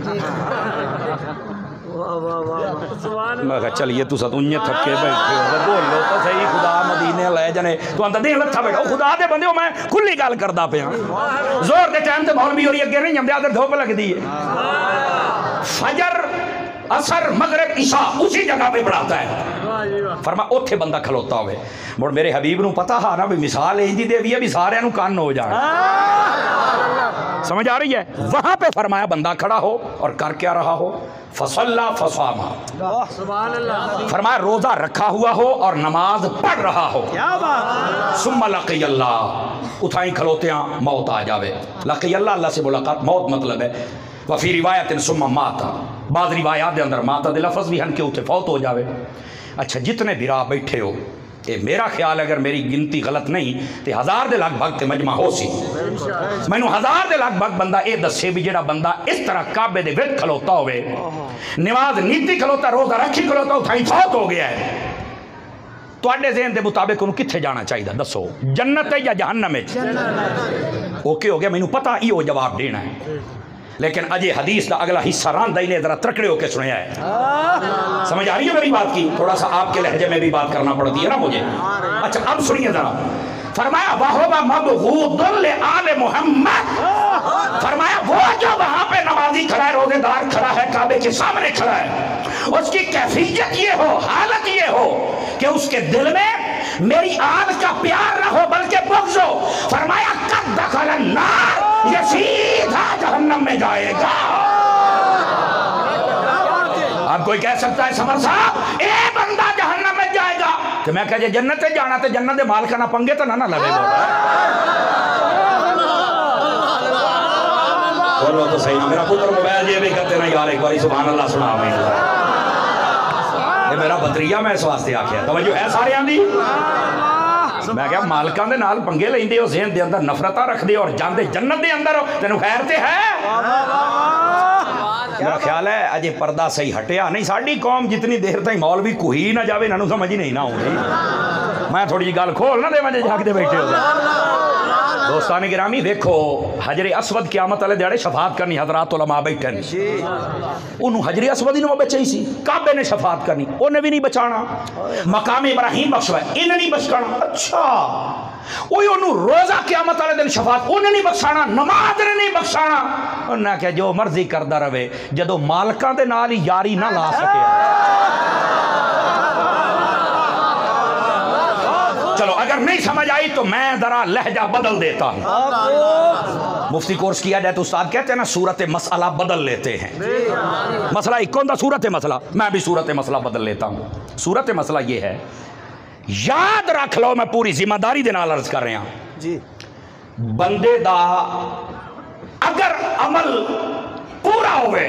Speaker 1: मैं कहा चलिए तुस उइयां थके बैठे हो, बोलो तो सही खुदा मदीने ले जाने तो अंदर देख लथा बैठो। खुदा दे बंदे हो, मैं खुली गल करदा पिया। जोर के टाइम ते मौलवी होरी अगे नहीं आंदे, अगर धुप लगती है। फजर असर मगरिब इशा उसी जगह पे पढ़ाता है। फरमा उत्थे बंदा खलोता होवे। मुड़ मेरे हबीब नूं पता हा ना भी मिसाल इंजी देवी है भी सारियां नूं कान हो जाए। समझ आ रही है? वहां पे फरमाया बंदा खड़ा हो और कर क्या रहा हो, फसल्ला फसामा, फरमाया रोजा रखा हुआ हो और नमाज पढ़ रहा हो। सुम्मा लकी अल्लाह, उठाई खलोतियां मौत आ जावे। लकी अल्लाह, अल्लाह से मुलाकात मौत मतलब है। वफी रिवायत सुम्मा माता, बाद रिवायात के अंदर माता दे लफ्ज़ भी हन के उठे फौत हो जावे। अच्छा जितने बिरा बैठे हो, ये मेरा ख्याल अगर मेरी गिनती गलत नहीं तो 1000 के लगभग ते मजमा हो सी। मैनू 1000 के लगभग बंदा ये दसे भी जेड़ा बंदा इस तरह काबे दे विच खलोता होवे, नमाज नीति खलोता, रोजा रखी खलोता, उठाई फौत हो गया है, तुहाडे ज़हन के मुताबिक उन्होंने कित्थे जाना चाहिए? दसो, जन्नत है या जहन्नम है? ओके हो गया, मैनू पता इहो जवाब देना है। लेकिन अजय हदीस का अगला हिस्सा रांदा ने जरा तकड़े होकर सुनाया है। समझ आ रही है मेरी बात की? थोड़ा सा आपके लहजे में भी बात करना पड़ती है ना मुझे। अच्छा अब सुनिए जरा। फरमाया वहुवा मबगूदुन ले आले मोहम्मद, फरमाया वो जो वहां पे नमाजी खड़ा है, रोजेदार खड़ा है, काबे के सामने खड़ा है, उसकी कैफियत ये हो, हालत ये हो कि उसके दिल में मेरी आल का प्यार ना हो बल्कि बुग़्ज़ हो। फरमाया कद दखल नार, ये सीधा जहन्नम में जाएगा। अब कोई कह सकता है समर साहब ए बंदा जहन्नम में जाएगा, तो मैं कह जन्नत से जाना तो जन्नत के माल का ना पंगे तो ना लगे। बोलो तो सही ना। मेरा पुत्र मोबाइल ये भी करते ना यार, एक बार सुभान अल्लाह सुना। ये मेरा बतरिया, मैं इस वास्ते आख्या तवज्जो है सारे आंदी। मैं क्या मालकां दे नाल पंगे लेंदे हो, ज़हन दे अंदर नफरत रखदे और जांदे जन्नत दे अंदर हो, तेनू खैर ते है? मेरा ख्याल है अजे पर्दा सही हटिया नहीं। साडी कौम जितनी देर तक मौलवी कोई ना जावे, इन्हां नूं समझ ही नहीं ना आउंदी। मैं थोड़ी जी गल खोल ना देवां जे जागदे बैठे हो। दोस्तानी गिरामी देखो, हजरे असवद क़यामत वाले दिहाड़े शफात करनी, हजरात उलमा बैठे ने, उन्होंने हजरे असवद ही ना बचाई सी, काबे ने शफात करनी, उन्हें भी नहीं बचाना। मकाम इब्राहिम बख्शवा, इन्हें नहीं बचाना। अच्छा वही उन्होंने रोजा क़यामत वाले दिन शफात, उन्हें नहीं बख्शाना, नमाज ने नहीं बख्शाना। उन्हें क्या जो मर्जी करता रहे, जदों मालकां दे नाल ही यारी ना ला सके। चलो अगर नहीं समझ आई तो मैं जरा लहजा बदल देता हूं। मुफ्ती कोर्स किया जाए तो उस्ताद कहते हैं ना सूरत मसला बदल लेते हैं। मसला एक कौन सा सूरत मसला, मैं भी सूरत मसला बदल लेता हूं। सूरत मसला ये है, याद रख लो, मैं पूरी जिम्मेदारी दे नाल अर्ज कर रहा जी, बंदे दा अगर अमल पूरा होवे,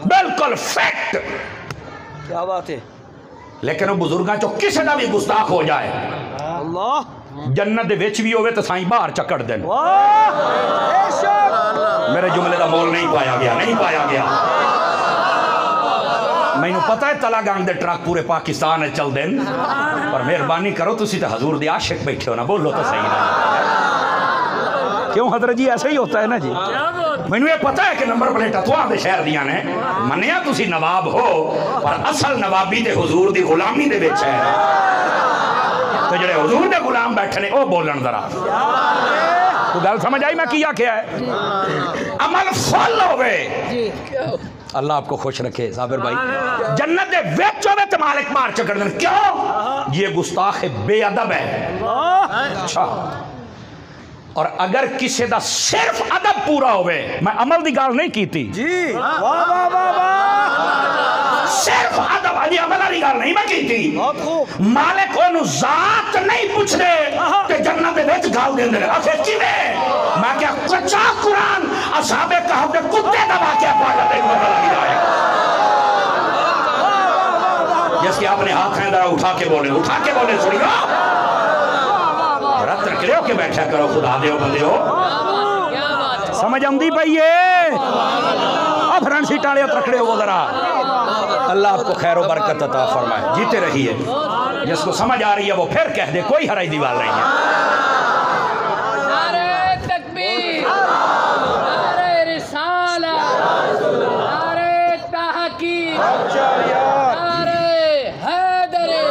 Speaker 1: बिल्कुल फैक्ट, क्या बात है, लेकिन वो बुजुर्गों चो किसी का भी गुस्ताख हो जाए, अल्लाह जन्नत दे विच भी होवे तो साईं बाहर चक्कड़ देन। मेरे जुमले का मोल नहीं पाया गया, नहीं पाया गया। मैनू पता है तलागंग दे ट्रक पूरे पाकिस्तान में चल देन, पर मेहरबानी करो तुसी तो हजूर दे आशिक बैठे हो ना, बोलो तो सही ना। क्यों हजरत जी ऐसा ही होता है ना जी। मैनू ये पता है कि नंबर प्लेटा तुहाडे शहर दियां ने, मन्निया तुसी नवाब हो, पर असल नवाबी ते हुजूर दी गुलामी दे विच है। तो जेड़े हुजूर दे गुलाम बैठे ने, ओ बोलन जरा, तो गल समझ आई मैं की आख्या है? अमल फल होवे, अल्लाह आपको खुश रखे साबिर भाई, जन्नत दे विच होवे ते मालिक मार चकड़ देन। क्यों? ये गुस्ताख बेअदब है। अच्छा, और अगर किसी का सिर्फ अदब पूरा होवे, मैं अमल की गल नहीं की जी, वाह वाह वाह वाह, सिर्फ अदब, अजी अमल वाली गल नहीं मैं की। मालिक ओनू जात नहीं पूछदे ते जन्नत दे विच गल देंदे ने। आखिर किवें? मैं क्या कच्चा कुरान असहाबे कहफ दे कुत्ते दा वाकया पढ़ ले, पता लग जाएगा। जिसके अपने हाथ हैं जरा उठा के बोले सुनियो, तकड़े होके बैठा करो, खुदा दे बंदे हो। समझ आंदी पई है? अब फ्रंट सीट वाले तकड़े हो जरा। अल्लाह आपको खैर और बरकत अता फरमाए, जीते रहिए। जिसको समझ आ रही है वो फिर कह दे, कोई हराई दीवार नहीं है।
Speaker 3: नारे तकबीर, नारे रिसालत, नारे तहकीक, नारे हैदरी।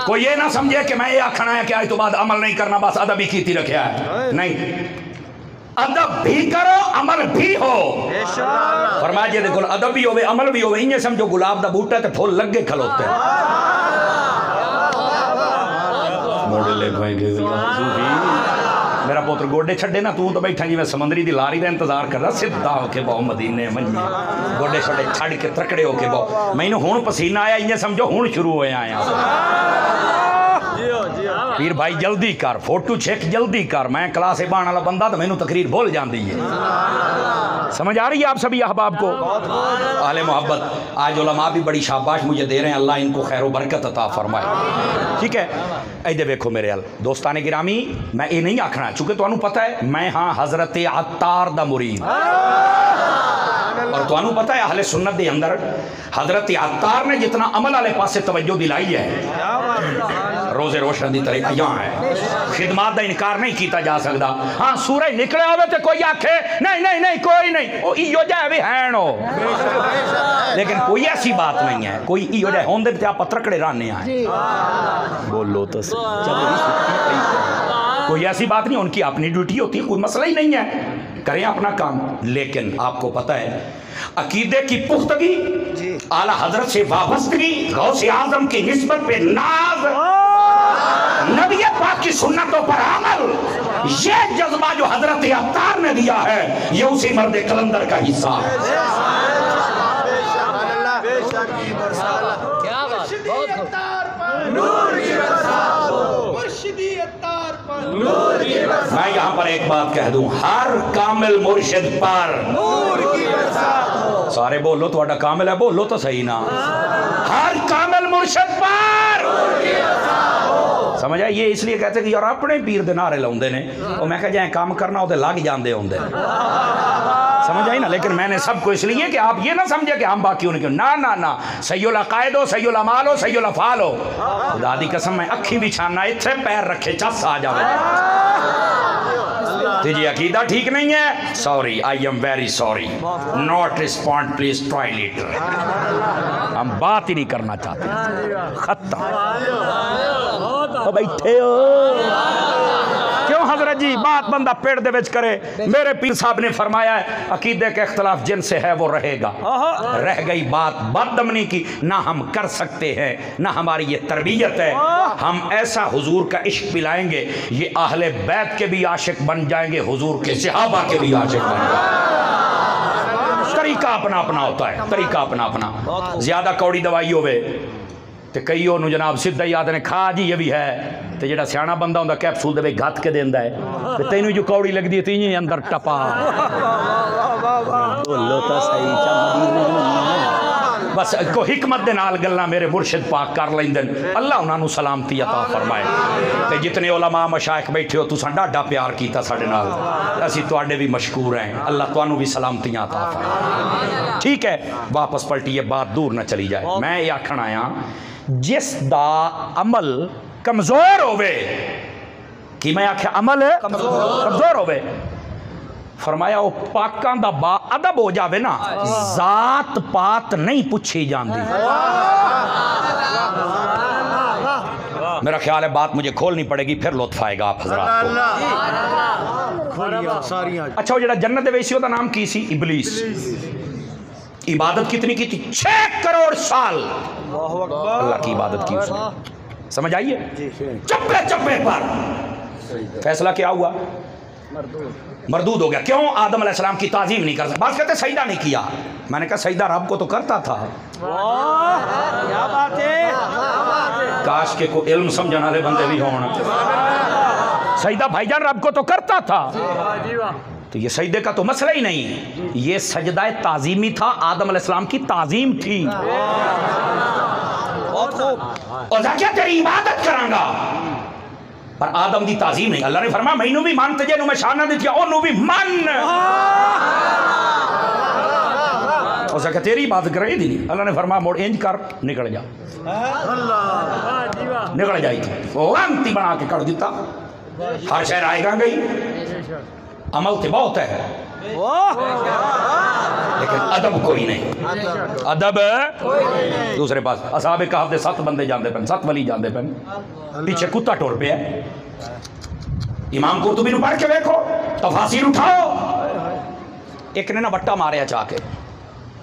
Speaker 1: कोई ये ना समझे कि मैं ये आखना है कि आज तो बाद अमल नहीं करना, बस अदब ही कीती रखा है। नहीं, अदब भी करो, अमल भी हो। फरमाया जे दे कोल अदब भी होवे अमल भी होवे इन्हें समझो गुलाब दा बूटा ते फुल लगे खलोते मोड़ले भाई मेरा पुत्र गोडे छड़े ना तू तो बैठा जी मैं समंदरी दी लारी का इंतजार कर रहा सीधा होके बहु मदीने मंजी गोडे छड़े छड़ के तकड़े होके बहु मैनू हुण पसीना आया इन्हें समझो हुण शुरू होया आया पीर भाई जल्दी कर फोटो चेक जल्दी कर मैं क्लास बाण वाला बंदा तो मैनू तकरीर भूल जाती है समझ आ रही है आप सभी अहबाब को आले मोहब्बत आज उलमा भी बड़ी शाबाश मुझे दे रहे हैं अल्लाह इनको खैर बरकत अता फरमाए ठीक है इधर देखो मेरे अल दोस्ताने गिरामी मैं ये नहीं आखना चूंकि तुहानू पता है मैं हाँ हजरत अत्तार दा मुरीद और तुहानू पता है अहले सुन्नत दे अंदर हजरत अत्तार ने जितना अमल वाले पासे तवज्जो दिलाई है रोजे रोशन की तरह यहाँ है खिदमत का इनकार नहीं किया जा सकता हाँ सूरज निकले हो तो कोई आखे नहीं नहीं नहीं कोई नहीं वो इो जाए भी है नो लेकिन कोई ऐसी बात नहीं है कोई इो जाए होंदे ते आप तकड़े रहने आए बोलो तो कोई ऐसी बात नहीं उनकी अपनी ड्यूटी होती है कोई मसला ही नहीं है करें अपना काम लेकिन आपको पता है अकीदे की पुख्तगी आला हजरत से वाबस्तगी गौसे आजम की निस्बत पे नाज नबी पाक की सुन्नतों पर अमल ये जज्बा जो हजरत अत्तार ने दिया है ये उसी मर्द कलंदर का हिस्सा है मैं यहाँ पर एक बात कह दूं हर कामिल मुर्शिद पर सारे बोलो थोड़ा कामिल है बोलो तो सही ना हर कामिल मुर्शिद पर समझ आए ये इसलिए कहते कि यार अपने पीर दे नारे लाउंदे ने और मैं कह जाए काम करना होते लग जाते होंगे समझ आई ना लेकिन मैंने सबको इसलिए कि आप ये ना समझे कि हम बाकी उनके ना ना ना सैयुल अकायद हो सैयुल अमाल हो सैयुल अफाल हो खुदा दी कसम मैं अखी बिछाना इत्थे पैर रखे चस आ जावे जी अकीदा ठीक नहीं है sorry I am very sorry not respond please try litre हम बात ही नहीं करना चाहते खत्म बैठे हो क्यों हजरत जी बात बंदा पेड़ दे विच करे मेरे पीर साहब ने फरमाया है अकीदे के इख्तलाफ जिनसे है वो रहेगा रह गई बात बददमनी की ना हम कर सकते हैं ना हमारी ये तरबियत है हम ऐसा हुजूर का इश्क पिलाएंगे ये अहले बैत के भी आशिक बन जाएंगे हुजूर के सहाबा के भी आशिक बन जाएंगे तरीका अपना अपना होता है तरीका अपना अपना ज्यादा कौड़ी दवाई होवे तो कई ओनू जनाब सीधा ही आते ने खा जी ये भी है तो जो सियाना बंदा होंगे कैप्सूल दे गत के देंदा है तो तेनू जो कौड़ी लगती है तो इं अंदर टपा बोलो तो सही बस को हिकमत दे नाल गल्लां मेरे मुर्शिद पाक कर लेंदे अल्लाह उन्होंने सलामती अता फरमाए तो जितने उलमा मशाइख बैठे हो तुसां डाढा प्यार कीता साडे नाल असीं तुहाडे भी मशकूर हैं अल्लाह तुहानू भी सलामतियां अता फरमाए ठीक है वापस पलटिए बात दूर न चली जाए मैं ये आखण आया जिस दा अमल कमजोर होवे कि मैं आख्या अमल कमजोर होवे फरमाया वो पाकां दा बा अदब हो जावे ना जात पात नहीं पूछी जाती मेरा ख्याल है बात मुझे खोलनी पड़ेगी फिर लुत्फ आएगा आप हजरात को अच्छा वो जरा जन्नत दे वेसियों दा नाम की सी इबलीस इबादत कितनी की थी 6 करोड़ साल अल्लाह की इबादत की उसने समझ आइए चप्पे चप्पे पर फैसला क्या हुआ मरदूद हो गया क्यों आदम अलैहिस्सलाम की ताजीम नहीं कर सकता बात कहते सजदा नहीं किया मैंने कहा सजदा रब को तो करता था
Speaker 2: क्या बात है
Speaker 1: काश के को इल्म समझने वाले बंदे भी हों सजदा भाईजान रब को तो करता था तो ये सजदे का तो मसला ही नहीं ये सजदा ताजीमी था आदम अलैहिस्सलाम की ताजीम थी और क्या तेरी इबादत करांगा पर आदम की ताजीम नहीं अल्लाह ने फरमाया मैनू भी मान तुझे मैं शाना दी थी ओनू भी मन उसका तेरी इबादत करे दी नहीं अल्लाह ने फरमाया मोड़ इंज कर निकल जा निकल जाई थी वो अंति बना के कर दिता हर शहर आएगा गई अमल तो बहुत है लेकिन अदब कोई नहीं अदब दूसरे पास असहाब कहफ दे 7 बंदे जाते पे 7 वली जाते पे पीछे कुत्ता टुर पे इमाम कुर्तुबी नूं पढ़ के देखो तफासीर उठाओ एक ने ना वट्टा मारिया चाह के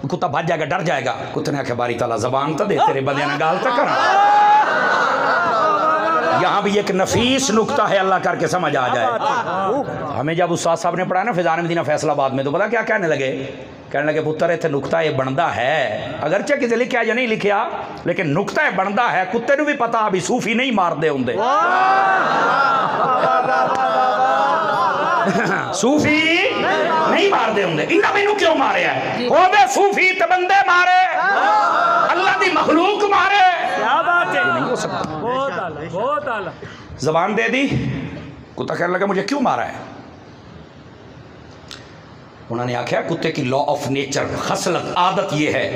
Speaker 1: कुत्ता भज जाएगा, डर जाएगा। कुत्ते ने आख्या बारी ताला जबान तो दे, तेरे बंदे ने गाल तक करा। यहाँ भी एक नफीस नुक्ता है, अल्लाह करके समझ आ जाए। हमें जब उस्ताद साहब ने पढ़ाया ना फिजान मदीना फैसलाबाद में, तो पता क्या कहने लगे? कहने लगे पुत्र इतने नुक्ता ये बनता है, अगरचे किसी लिखा या नहीं लिखा, लेकिन नुक्ता ये बनता है। कुत्ते को भी पता अभी सूफी नहीं मारते होंगे, सूफी नहीं मारते होंगे। इन्हें मैनू क्यों मारे है? वो बे सूफी ते बंदे मारे, अल्लाह दी मखलूक मारे।
Speaker 2: क्या बात है,
Speaker 1: नहीं हो सकता।
Speaker 2: बहुत आला, बहुत आला।
Speaker 1: जबान दे दी। कुत्ता कहने लगा मुझे क्यों मारा है? उन्होंने आख्या कुत्ते की लॉ ऑफ नेचर, खसलत, आदत यह है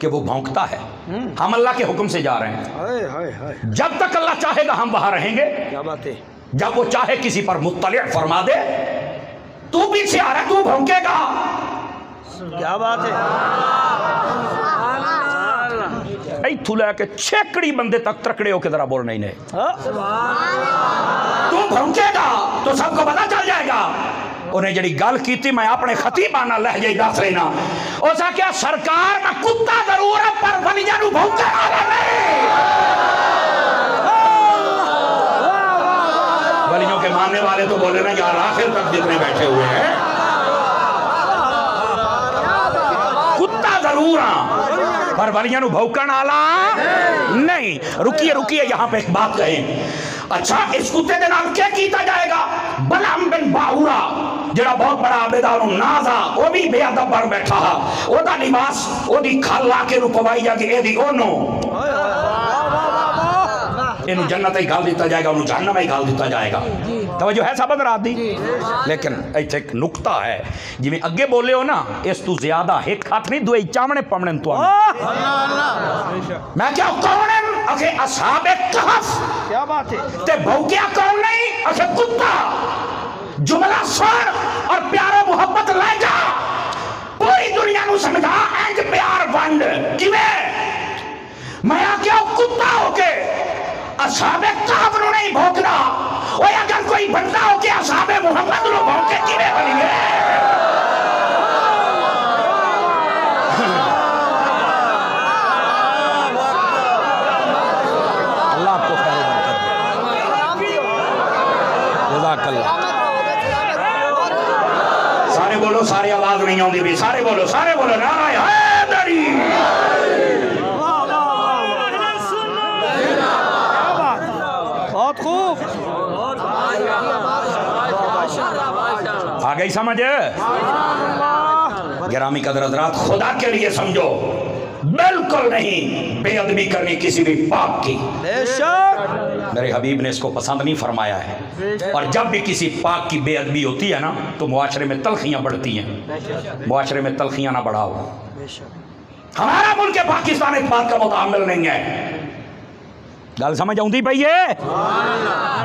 Speaker 1: कि वो भौंकता है। हम अल्लाह के हुक्म से जा रहे हैं,
Speaker 2: हाय हाय हाय,
Speaker 1: जब तक अल्लाह चाहेगा हम वहां रहेंगे।
Speaker 2: क्या बात है,
Speaker 1: जब वो चाहे किसी पर मुत्तलिअ फरमा दे, तू पीछे आ रहा है, तू भौंकेगा।
Speaker 2: क्या बात है।
Speaker 1: इथू लैके छेकड़ी बंदे तक तकड़े होके जरा बोलना ही नहीं, तू भौंकेगा तो सबको पता चल जाएगा। उन्हें जड़ी गल की मैं अपने खतीबाना लहजे दस लेना, उसा क्या सरकार में कुत्ता जरूर है पर वलिया नू भौंकने वाला नहीं। वलियों के मानने वाले तो बोले ना यार आखिर तक जितने बैठे हुए हैं, कुत्ता जरूर पर वलिया नू भौंकण वाला नहीं। रुकिए रुकिए, यहाँ पे एक बात कहें। अच्छा इस कुत्ते के नाम क्या कीता जाएगा? बलअम बिन बाहुरा जड़ा बहुत बड़ा आबेदार नाजा, वो भी बेअदब बन बैठा, ओदा लिबास ओदी खल ला के पवाई जाके एदी ओनो इनू जन्नत ही गाल दिता जाएगा, उन्हें जहन्नम ही गाल दिता जाएगा। तवज्जो है साहब रात दी। लेकिन इत्थे एक नुक्ता है, जिवें अगे बोले हो ना, इस तू ज्यादा एक हाथ नहीं दुए चावने पवने तो मैं क्या कौन है? अखे असहाबे कहफ।
Speaker 2: क्या बात है।
Speaker 1: ते भौंकिया कौन नहीं? अखे कुत्ता। जुमला सुन और प्यारो मोहब्बत ले जा, पूरी दुनिया नू समझा इंज प्यार वंड किवें। मैं क्या कुत्ता होके असहाबे कहफ नू नहीं भौंकना, और अगर कोई बंदा होके असहाबे मोहम्मद नू भौंके किवें बनेंगे? अल्लाह आपको खैर जज़ाकल्लाह। सारे बोलो, सारी आवाज नहीं आती भी, सारे बोलो नारा हैदरी।
Speaker 2: बहुत खूब,
Speaker 1: आ गई समझ? गिरामी कदर हज़रात, खुदा के लिए समझो, बिल्कुल नहीं बेअदबी करनी किसी भी पाक की।
Speaker 2: बेशक
Speaker 1: मेरे हबीब ने इसको पसंद नहीं फरमाया है। और जब भी किसी पाक की बेअदबी होती है ना, तो मुआशरे में तलखियाँ बढ़ती हैं। मुआशरे में तलखियाँ ना बढ़ाओ। हमारा मुल्क पाकिस्तान इस बात का मुतामिल नहीं है। गल समझ आउंदी पई है?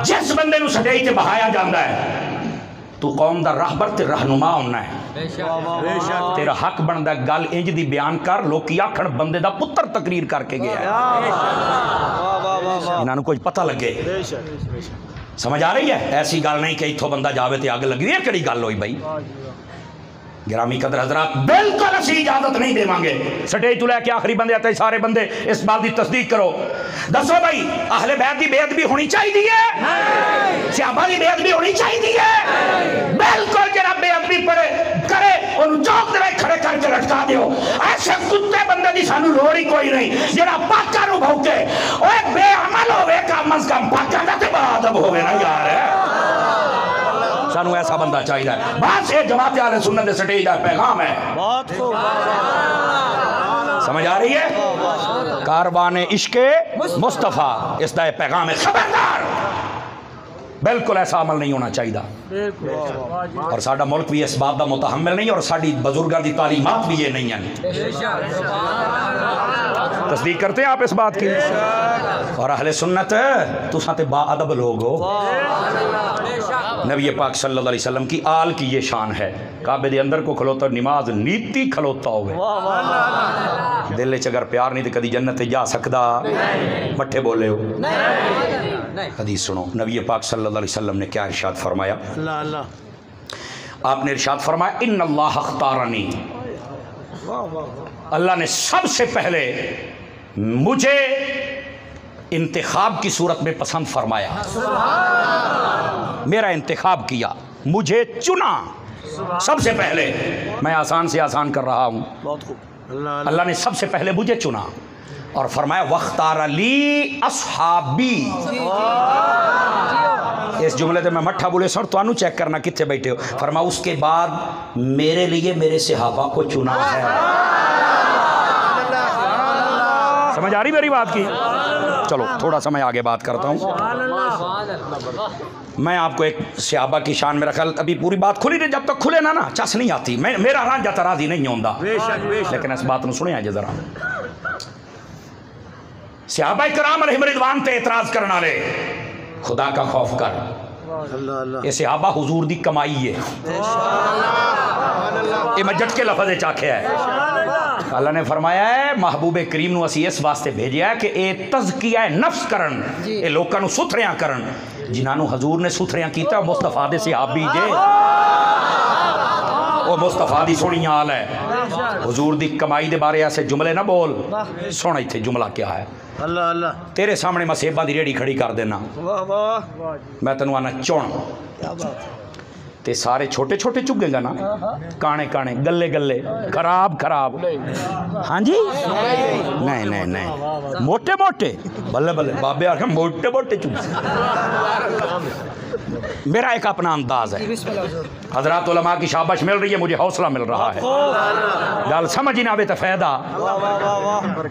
Speaker 1: जिस बंदे नूं सजाई ते बहाया जाता है, तू कौम दा रहबर ते रहनुमा होना है। तेरा हक बनता गल इंज दी बयान कर, लोग आखण बंदे दा पुत्र तकरीर करके गया है, इन्हां कुछ पता लगे। समझ आ रही है? ऐसी गल नहीं कि इथों बंदा जावे ते अग लगी। केड़ी गल होई भाई? गिरामी कदर हज़रात, बिल्कुल असी इजाजत नहीं देवांगे। स्टेज तो लैके आखिरी बंदे आते सारे बंदे इस बात की तस्दीक करो। दसो भाई, अहले बैत की बेअदबी होनी चाहिए है? सहाबा की बेअदबी होनी चाहिए है? बिल्कुल। जरा बेअदबी पड़े करे उन्हें चौक दे खड़े करके लटका दियो। ऐसे कुत्ते बंदे की सानू लोड़ ही कोई नहीं जरा पाका नू भौंके। ओए बेअमल होवे, कम अज कम पाका दा ते बाअदब होवे ना यार। सानू ऐसा बंदा चाहिए। बस ये जमात आले सुन्नत दे स्टेज दा पैगाम है।
Speaker 2: बहुत खूब,
Speaker 1: समझ आ रही है? कारवाने इश्के मुस्तफ़ा, इसका पैगाम है। खबरदार, बिल्कुल ऐसा अमल नहीं होना चाहिए। और साडा मुल्क भी इस बात का मुतहम्मिल नहीं, और साडी बुजुर्गों की तालीमात भी ये नहीं है। तस्दीक करते हैं आप इस बात की? और अहले सुन्नत तुसां ते बाअदब लोग हो। नबी पाक सल्लल्लाहु अलैहि वसल्लम की आल की ये शान है। काबे दे अंदर को खलोता नमाज नीति खलोता होवे, दिल च अगर प्यार नहीं तो कदी जन्नत जा सकदा। मट्ठे बोले हो? हदीस सुनो, नबी पाक सल्लल्लाहु अलैहि वसल्लम ने क्या इरशाद फरमाया? आपने इरशाद फरमाया, इन्नल्लाह अख्तारनी, अल्लाह ने सबसे पहले मुझे इंतखाब की सूरत में पसंद फरमाया, मेरा इंतखाब किया, मुझे चुना सबसे पहले। मैं आसान से आसान कर रहा हूँ। अल्लाह ने सबसे पहले मुझे चुना और फरमाया वख्तार अली अस्हाबी। इस जुमले से मैं मट्ठा बोले सर तो चेक करना कितने बैठे हो। फरमा उसके बाद मेरे लिए मेरे सहाबा को चुना है। समझ आ रही मेरी बात की? चलो थोड़ा समय आगे बात करता हूँ। मैं आपको एक सहाबा की शान में रखा, अभी पूरी बात खुली नहीं, जब तक खुले ना चस नहीं आती। मैं मेरा राज जाता राजी नहीं होता, लेकिन इस बात को सुने जरा। सहाबा किराम अलैहिम रिदवान ते एतराज करने वाले खुदा का खौफ कर, ये सहाबा हुजूर दी कमाई है। ये मैं झटके लफज़ चाख्या है। अल्लाह ने फरमाया है महबूब करीम नूं असीं इस वास्ते भेजिया है कि ये तज़किया नफ्स करन, ये लोकां नूं सुथरियां करन। जिन्हां नूं हजूर ने सुथरियां कीता मुस्तफा दे सहाबी जे, वो मुस्तफा दी सोहनी आल है। हुजूर दी कमाई दे बारे ऐसे जुमले ना बोल। सुन इत्थे जुमला क्या है।
Speaker 2: अल्लाह अल्लाह
Speaker 1: तेरे सामने मैं सेबां दी रेड़ी खड़ी कर देना, मैं तेनों आना चुन, ते सारे छोटे छोटे चुगेगा ना, काने काने गले गले खराब खराब। हाँ जी नहीं नहीं नहीं, मोटे मोटे बल्ले बल्ले बाबे आखे मोटे मोटे चुग। मेरा एक अपना अंदाज है। हजरात उलमा की शाबाश मिल रही है, मुझे हौसला मिल रहा है। गल समझ ही ना आवे तो फायदा।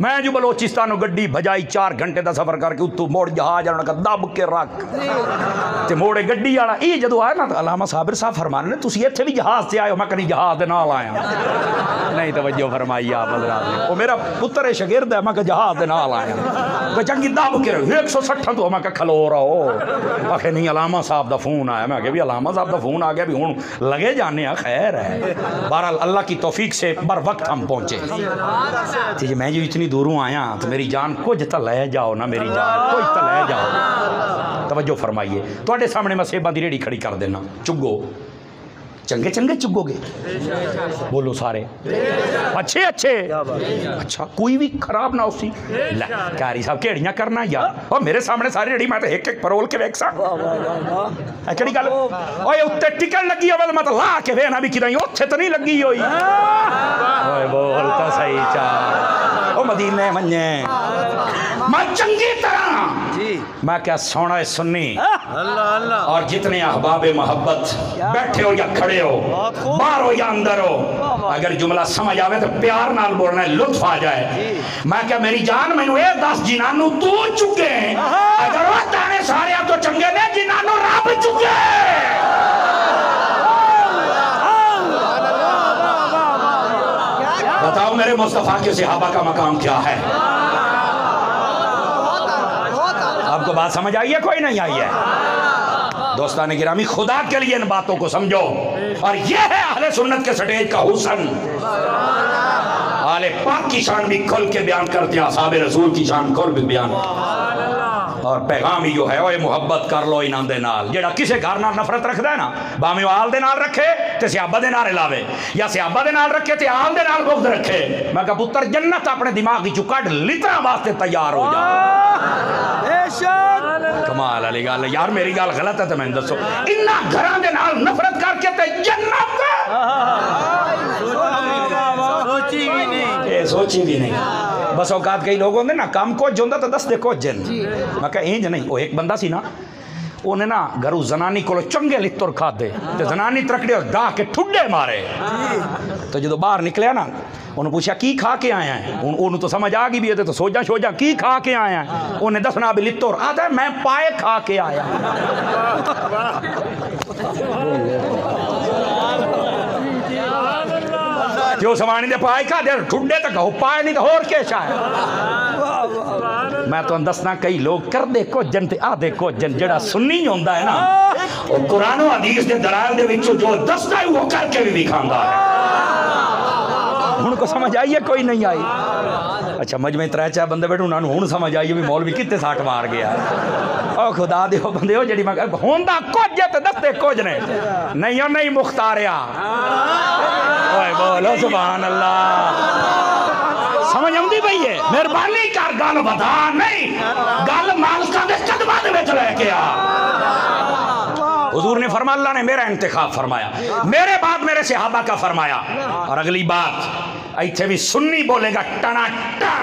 Speaker 1: मैं जो बलोचिस्तान गड्डी भजाई 4 घंटे का सफर करके उत्तों मोड़ जहाज का दब के रख ते मोड़े गड्डी वाला ये जो आया ना, तो अलामा साबिर साहब फरमान ने तुसी इत्थे भी जहाज से आए हो। मैं कहीं जहाज के नाल आया नहीं, तवज्जो फरमाई आप हजरात ने। वो मेरा पुत्र है शगिर्द है, मैं जहाज के नाल आया। चंगी दब के 160 तो मैं खलो रहो। आखे नहीं अलामा साहब का फोन आया। मैं भी अलामा साहब का फोन आ गया भी हूँ लगे जाने। खैर है, बहरहाल अल्लाह की तौफीक से बर वक्त हम पहुँचे। जी मैं जो इतनी दूरों आया तो मेरी जान कुछ तो ले जाओ ना, मेरी जान कुछ तो ले जाओ। तवज्जो फरमाइए, थोड़े सामने मैं सेबां दी रेड़ी खड़ी कर देना, चुगो। चंगे चंगे चुगोगे, बोलो सारे अच्छे अच्छे। अच्छा कोई भी खराब ना उसी कारी साहब केड़ियां करना यार। और मेरे सामने सारी रेड़ी मैं तो एक एक परोल के वेख सकता। केड़ी गल ओए उत्ते टिकट लगी होवे मैं तो ला के वेना भी किदाई ओथे तो नहीं लगी होई। ओए बोल तो सही चा ओ मदीने मन्ने मैं चंगी तरह मैं क्या सोना है सुन्नी।
Speaker 2: अल्लाह अल्लाह।
Speaker 1: और जितने अहबाब मोहब्बत बैठे हो या खड़े हो, बाहर हो या अंदर हो, अगर जुमला समझ आवे तो प्यार नाल बोलना है, लुत्फ आ जाए। मैं क्या मेरी जान मैनू ये 10 जिन्हां तू चुके अगर वो ताने सारे तो चंगे ने जिन्हां रब चुके। बताओ मेरे मुस्तफा के सहाबा का मकाम क्या है? आपको बात समझ आई है कोई नहीं आई है? दोस्तान गिरामी खुदा के लिए इन बातों को समझो। और यह है अहले सुन्नत के स्टेज का हुस्न। आले पाक की शान भी खुल के बयान करते हैं, असहाबे रसूल की शान खुल के बयान। और पैगाम ही जो है वो मोहब्बत कर लो इन्हां दे नाल। जेड़ा किसी घर नाल नफरत रखदा है ना, भावें आल दे नाल रखे ते सहाबा दे नाल लावे, या सहाबा दे नाल रखे ते आल दे नाल बुग़्ज़ रखे। मैं कहा पुत्र जन्नत अपने दिमाग विचों कढ लितरा वास्ते तैयार हो जा। कमाल वाली गल यार, मेरी गल गलत है तो मैं दसो। इन्हां घरां दे नाल नफरत करके ते जन्नत सोची भी नहीं। बस औकात कई लोग होंगे ना, काम कुछ होंदा तो दस दे कुछ जन। मैं कहा इंज नहीं। वो एक बंदा सी ना, उन्हें ना घरों जनानी को चंगे लित्तर खादे ते जनानी त्रकड़े दा के ठुड्डे मारे। तो जो बाहर निकलिया ना, उन्हें पूछा की खा के आया है? उन्होंने तो समझ आ गई भी है, तो सोचा सोचा की खा के आया है? उन्हें दसना भी लित्तर आता है, मैं पाए खा के आया। जो समानी दे पाए खा दे ठुड्डे तक हो पाए नहीं तो होर के शायद। मैं तो दसना कई लोग कर दे को जन ते आ दे को जन जड़ा सुन्नी होंदा है ना, और कुरान और हदीस दे दलाल दे विचों जो दसदा है वो करके भी दिखांदा है। हुण को समझ आई है कोई नहीं आई? अच्छा मजमे त्रै चार बंदे बैठे उन्होंने हूँ समझ आई भी मौलवी कितने साठ मार गया और खुदा दियो बंदे हो जी मैं होंदा कुछ तो दसते कुछ ने नहीं हो नहीं मुख्तारिया बोलो सुभान अल्लाह समझ आती पई है मेहरबानी कर गल बता नहीं गल मालका दे कदमां दे विच लेके आ हुजूर ने फरमाया अल्लाह ने मेरा इंतखाब फरमाया मेरे बाद मेरे सहाबा का फरमाया और अगली बात इत्थे भी सुन्नी बोलेगा टना टन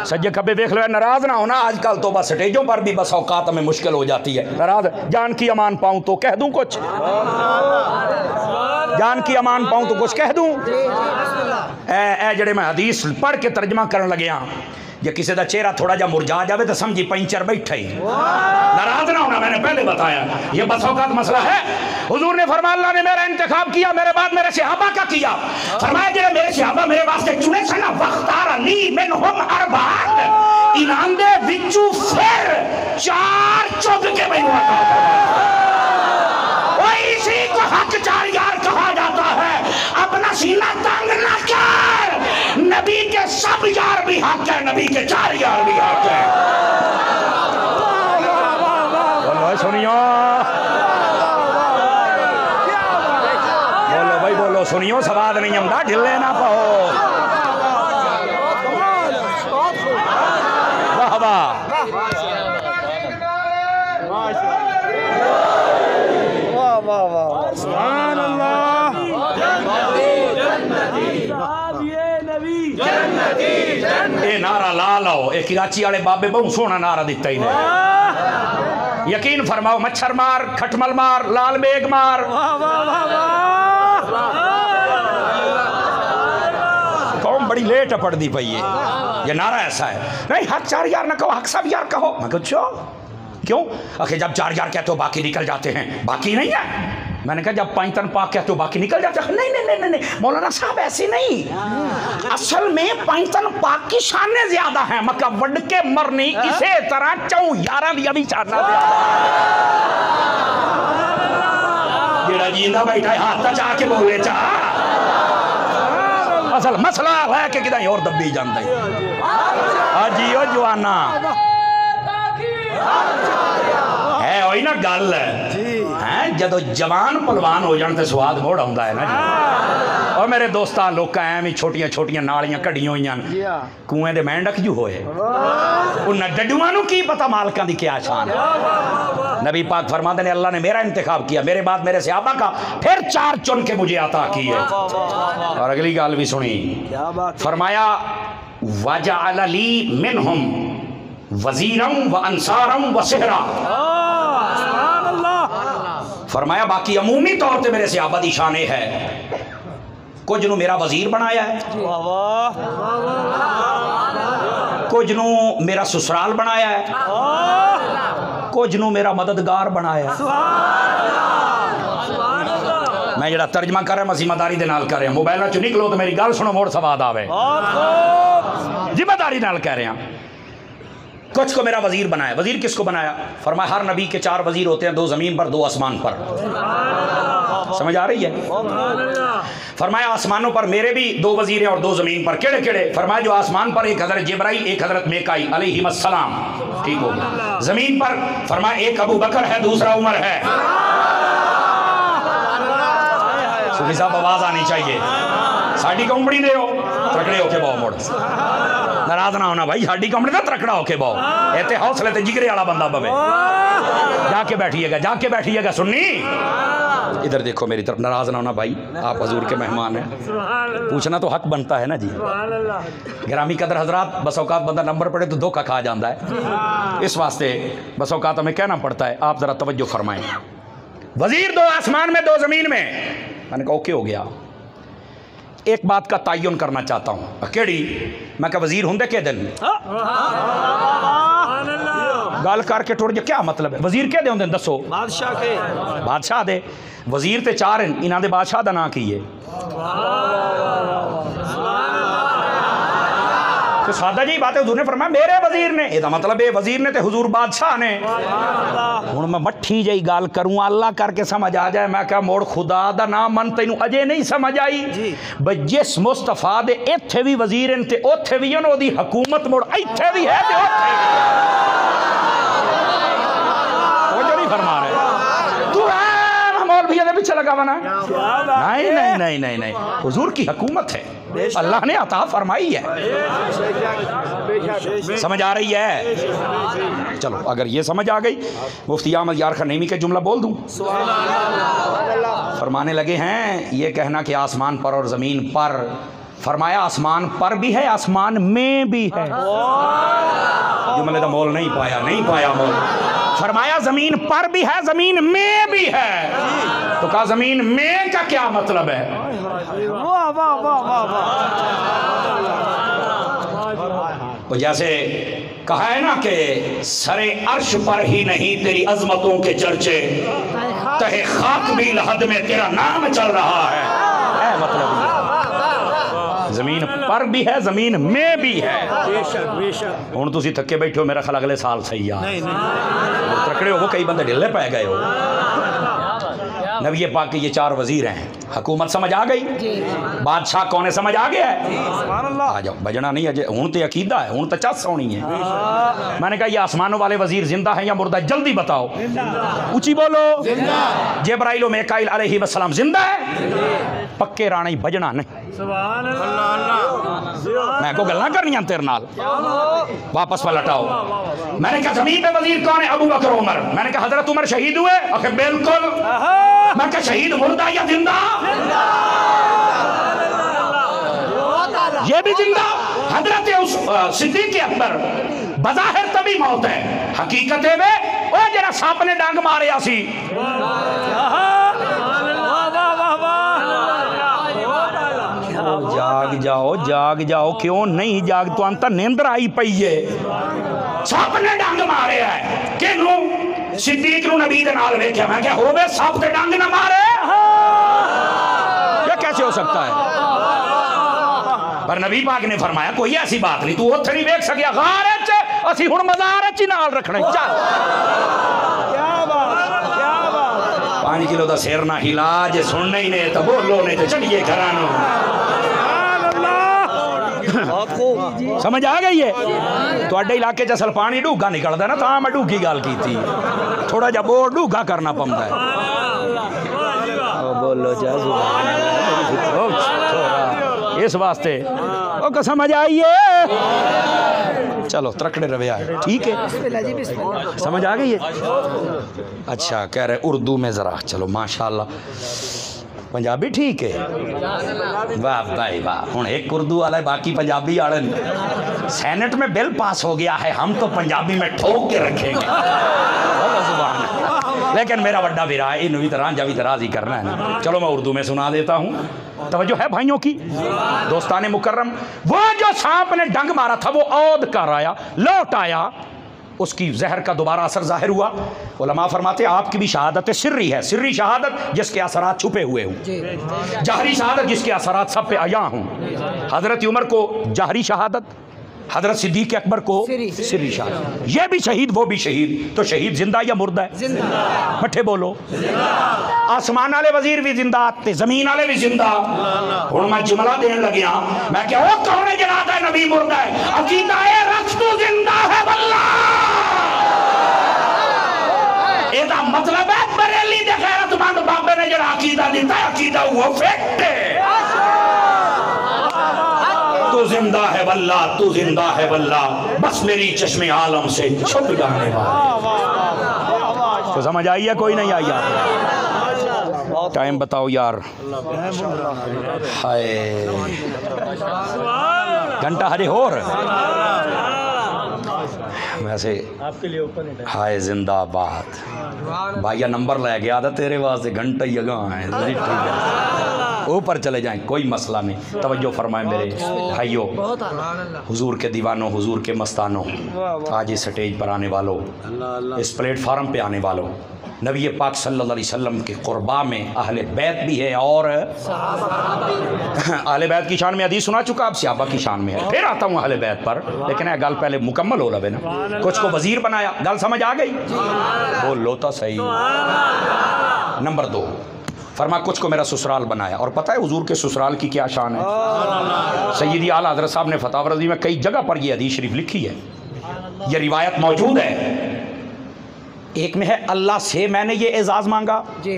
Speaker 1: सज्जे खब्बे देख लो नाराज ना होना आजकल तो बस स्टेजों पर भी बस औकात में मुश्किल हो जाती है नाराज जान की अमान पाऊं तो कह दूं कुछ जान की अमान पाऊं तो कुछ कह दूं ए जड़े मैं हदीस पढ़ के तर्जमा करन लगे जे किसी का चेहरा थोड़ा जा मुरझा जाए तो समझी पंचर बैठा ही नाराज ना होना मैंने पहले बताया ये बस औकात मसला है हुजूर ने फरमाया अल्लाह ने मेरा इंतखाब किया मेरे बाद मेरे सहाबा का किया फरमाया जे मेरे सहाबा मेरे वास्ते चुने सन वख्तार अली मिनहुम अरबान इनाम दे विचू फिर चार चुग के मैनू अता फरमाया ओए इसी को हक चार यार कहा जाता है अपना सीना तंग ना कर नबी के सब यार भी हक है नबी के चार यार भी हक है बोलो सुनियो बोलो भाई बोलो सुनियो सवाद नहीं आंदा ढिले ना पाओ वाह वाह सुभान अल्लाह ये नारा ला लो एक कराची वाले बाबे बहुत सोहना नारा दिता ही ने यकीन फरमाओ मच्छर मार खटमल मार लाल बेग मार कौम बड़ी लेट पड़ती पई है ये नारा ऐसा है नहीं हक चार यार ना कहो हक सब यार कहो मैं कुछ क्यों आखिर जब चार यार कहते हो बाकी निकल जाते हैं बाकी नहीं है मैंने कहा जब पैंतन पाक कहते हो बाकी निकल जाते हैं नहीं नहीं नहीं नहीं मौलाना साहब ऐसे नहीं असल में पैंतन पाक की शानें ज्यादा हैं मक्का वड के मरनी इसे तरह चौ यारा भी अभी शाना जेड़ा जींदा बैठा है हाथ चा के बोले चा असल मसला है कि किदा और दबी जाता है जियो जवाना है वही ना गल है जदों जवान पलवान हो जाने तो स्वाद मोड़ आता है ना जी और मेरे दोस्तां लोग एवं छोटिया छोटिया नालियां कढ़िया हुई कुएं दे मेंढक जू होए उन्हें डड्डुआं नूं की पता मालकां दी क्या शान नबी पाक फरमाते ने अल्लाह ने मेरा इंतखाब किया मेरे बाद मेरे सहाबा का फिर चार चुन के मुझे अता की है और अगली गल भी सुनी फरमाया वजअल ली मिनहुम वजीरम व अंसारम व सेहरा फरमाया बाकी अमूमी तौर पे मेरे सहाबा दी शान है कुछ नू मेरा वजीर बनाया है कुछ नू मेरा ससुराल बनाया है कुछ नू मेरा मददगार बनाया है मैं जरा तर्जमा कर रहा जिम्मेदारी दे नाल कर रहा मोबाइल चो निकलो तो मेरी गल सुनो मोड़ सवाद आवे जिम्मेदारी नाल कह रहा कुछ को मेरा वजीर बनाया वजीर किसको बनाया फरमाया हर नबी के चार वजीर होते हैं दो जमीन पर दो आसमान पर समझ आ रही है फरमाया आसमानों पर मेरे भी दो वजीर हैं और दो जमीन पर केड़े केड़े फरमाया जो आसमान पर एक हजरत जिब्राइल एक हजरत मेकाई अलैहिस्सलाम ठीक हो गया जमीन पर फरमाया एक अबू बकर है दूसरा उमर है सूफी साहब आवाज आनी चाहिए साड़ी कंपनी दे हो तकड़े होके बहु मोड़ नाराज ना होना भाई साड़ी कंपनी का तकड़ा होके बहु इतने हौसले ते जिगरे वाला बंदा पवे जाके बैठिएगा सुन्नी इधर देखो मेरी तरफ नाराज ना होना भाई आप हजूर के मेहमान हैं पूछना तो हक बनता है ना जी गिरामी कदर हजरात बस औकात बंदा नंबर पड़े तो धोखा खा जाता है इस वास्ते बस औकात हमें कहना पड़ता है आप जरा तवज्जो फरमाएं वजीर दो आसमान में दो जमीन में मैंने कहा ओके हो गया एक बात का तायुन करना चाहता हूँ केड़ी मैं क्या वजीर होंगे के दिन गल करके टुर जा क्या मतलब है वजीर के होंगे दसो बादशाह दे वजीर ते चार हैं इन्हां दे बादशाह दा नाम की है तो सादा जी बात है, हुजूर ने फरमाया मेरे वजीर ने, ਇਹਦਾ मतलब ये वजीर ने ते हुजूर बादशाह ने। हुण मैं मट्ठी जही गल करूँ अल्लाह करके समझ आ जाए, मैं क्या मोड़ खुदा दा नाम मन तैनू अजे नहीं समझ आई बई जिस मुस्तफा दे इत्थे भी वजीर ते उत्थे भी ओदी हुकूमत मोड़ इत्थे भी है ते उत्थे वो जो नहीं फरमा रहे तू है मौलवी दे पीछे लगा बना। नहीं नहीं नहीं नहीं नहीं, हुजूर की हुकूमत है, अल्लाह ने अता फरमाई है। समझ आ रही है? चलो अगर ये समझ आ गई, मुफ्ती अहमद यार खान नईमी का जुमला बोल दूं। फरमाने लगे हैं ये कहना कि आसमान पर और ज़मीन पर, फरमाया आसमान पर भी है आसमान में भी है। जुमले का मोल नहीं पाया, नहीं पाया मोल। फरमाया ज़मीन पर भी है ज़मीन में भी है, तो कहा ज़मीन में का क्या मतलब है?
Speaker 2: वाह वाह वाह वाह वाह।
Speaker 1: तो जैसे कहा है ना कि सरे अर्श पर ही नहीं तेरी अजमतों के चर्चे, तहे खाक भी लहद में तेरा नाम चल रहा है मतलब जमीन पर भी है ज़मीन में भी है। हुण तुसीं थके बैठे हो, मेरा ख्याल अगले साल सही आ तकड़े हो, कई बंदे ढिले पै गए हो। नबी पाक के ये 4 वजीर हैं, हुकूमत समझ आ गई, बादशाह कौन है समझ आ गया है। आ जाओ बजना नहीं अजय, हूँ तो अकीदा है, हूँ तो चस होनी है। मैंने कहा ये आसमानों वाले वजीर जिंदा है या मुर्दा, जल्दी बताओ, ऊंची बोलो। जिब्राइल व मीकाईल अलैहिस्सलाम जिंदा है, पक्के राणे बजना नहीं। मैं को गल्ला करनी तेरे नाल, वापस पलटाओ। मैंने कहा जमीन पे वजीर कौन है? अबू बकर उमर। मैंने कहा हजरत उमर शहीद हुए? आखिर बिल्कुल। मैं कहा शहीद मुर्दा या जिंदा? ये भी जिंदा। हजरत सिद्दीक अकबर बज़ाहिर तभी मौत है, हकीकत है वे ओ जरा सांप ने डांग मारे सी। जाग जाओ क्यों नहीं जाग, तो अंत नींदर आई पई है। सांप ने डांग मारे है किनू? सिद्दीक नू नबी दे नाल वेख्या। मैं क्या होवे सांप ते डांग ना मारे, ये कैसे हो सकता है? पर नबी पाक ने फरमाया कोई ऐसी बात नहीं, तू उत्थे नहीं वेख सकिया गार च, असी हुण मज़ार च नाल रखना। चल क्या बात, क्या बात। 5 किलो दा सिर ना हिला, जे सुनना ही नहीं तो बोलो, नहीं तो चढ़िए घरां नूं। समझ आ गई है? तो इलाके च असल पानी डूगा निकलता ना, तो मैं डूगी गल की थी, थोड़ा जा बोर डूगा करना पौंदा है। बोलो इस वास्ते ओ समझ आई है? चलो त्रकड़े रवैया है, ठीक है, समझ आ गई है? अच्छा कह रहे उर्दू में ज़रा, चलो माशाल्लाह पंजाबी ठीक है, वाह भाई वाह। हुण एक उर्दू वाला है, बाकी पंजाबी वाले नहीं। सेनेट में बिल पास हो गया है, हम तो पंजाबी में ठोक के रखेंगे। लेकिन मेरा बड़ा बिरा है, इन भी तरह जा भी राजी करना है ना। चलो मैं उर्दू में सुना देता हूँ, तवज्जो है भाइयों की, दोस्ताने मुकर्रम। वो जो सांप ने डंग मारा था वो औद कर आया, लौट आया, उसकी जहर का दोबारा असर जाहिर हुआ। उलमा फरमाते आपकी भी शहादत सिर्री है, सिर्री शहादत जिसके असरात छुपे हुए हों, जहरी शहादत जिसके असरात सब पे आया हों। हजरत उमर को जहरी शहादत, हजरत सिद्दीक अकबर को सिर्री शहादत। ये भी शहीद वो भी शहीद, तो शहीद जिंदा या मुर्दा है? मठे बोलो। आसमान वाले वजीर भी जिंदा ते जमीन वाले भी जिंदा। हुण मैं जुमला देने लगिया, मैं क्या वो कौन है जनादा है नबी मुर्दा है? अकीदा है रख तू जिंदा है वल्लाह। एदा मतलब है बरेली दे गैरतमंद बाबे ने जड़ा अकीदा दिता है, अकीदा वो फैक्ट है। तू जिंदा है वल्लाह, तू जिंदा है वल्लाह, बस मेरी चश्मे आलम से छुप जाने वाला। तो समझ आई है कोई नहीं आई? टाइम बताओ यार। हाय घंटा हजे होर वैसे आपके लिए ओपन है। हाय जिंदाबाद भाइया, नंबर लै गया था तेरे वास्ते, घंटा ही अगा है। ठीक है ऊपर चले जाएं, कोई मसला नहीं। तवज्जो फरमाएं मेरे भाइयों, हुजूर के दीवानों, हुजूर के मस्तानों, आज इस स्टेज पर आने वालों, इस प्लेटफार्म पे आने वालों, नबी पाक सल्लल्लाहु अलैहि वसल्लम के क़ुरबा में अहले बैत भी है और अहले बैत की शान में हदीस सुना चुका, अब सहाबा की शान में है। फिर आता हूँ अहले बैत पर, लेकिन यह गल पहले मुकम्मल हो रहा है ना। कुछ को वजीर बनाया, गल समझ आ गई? बोलो तो सही। नंबर 2, फरमा कुछ को मेरा ससुराल बनाया। और पता है हुजूर के ससुराल की क्या शान है? सैयदी आला हज़रत साहब ने फतावा रज़ी में कई जगह पर यह हदीस शरीफ लिखी है, यह रिवायत मौजूद है। एक में है अल्लाह से मैंने ये एजाज़ मांगा,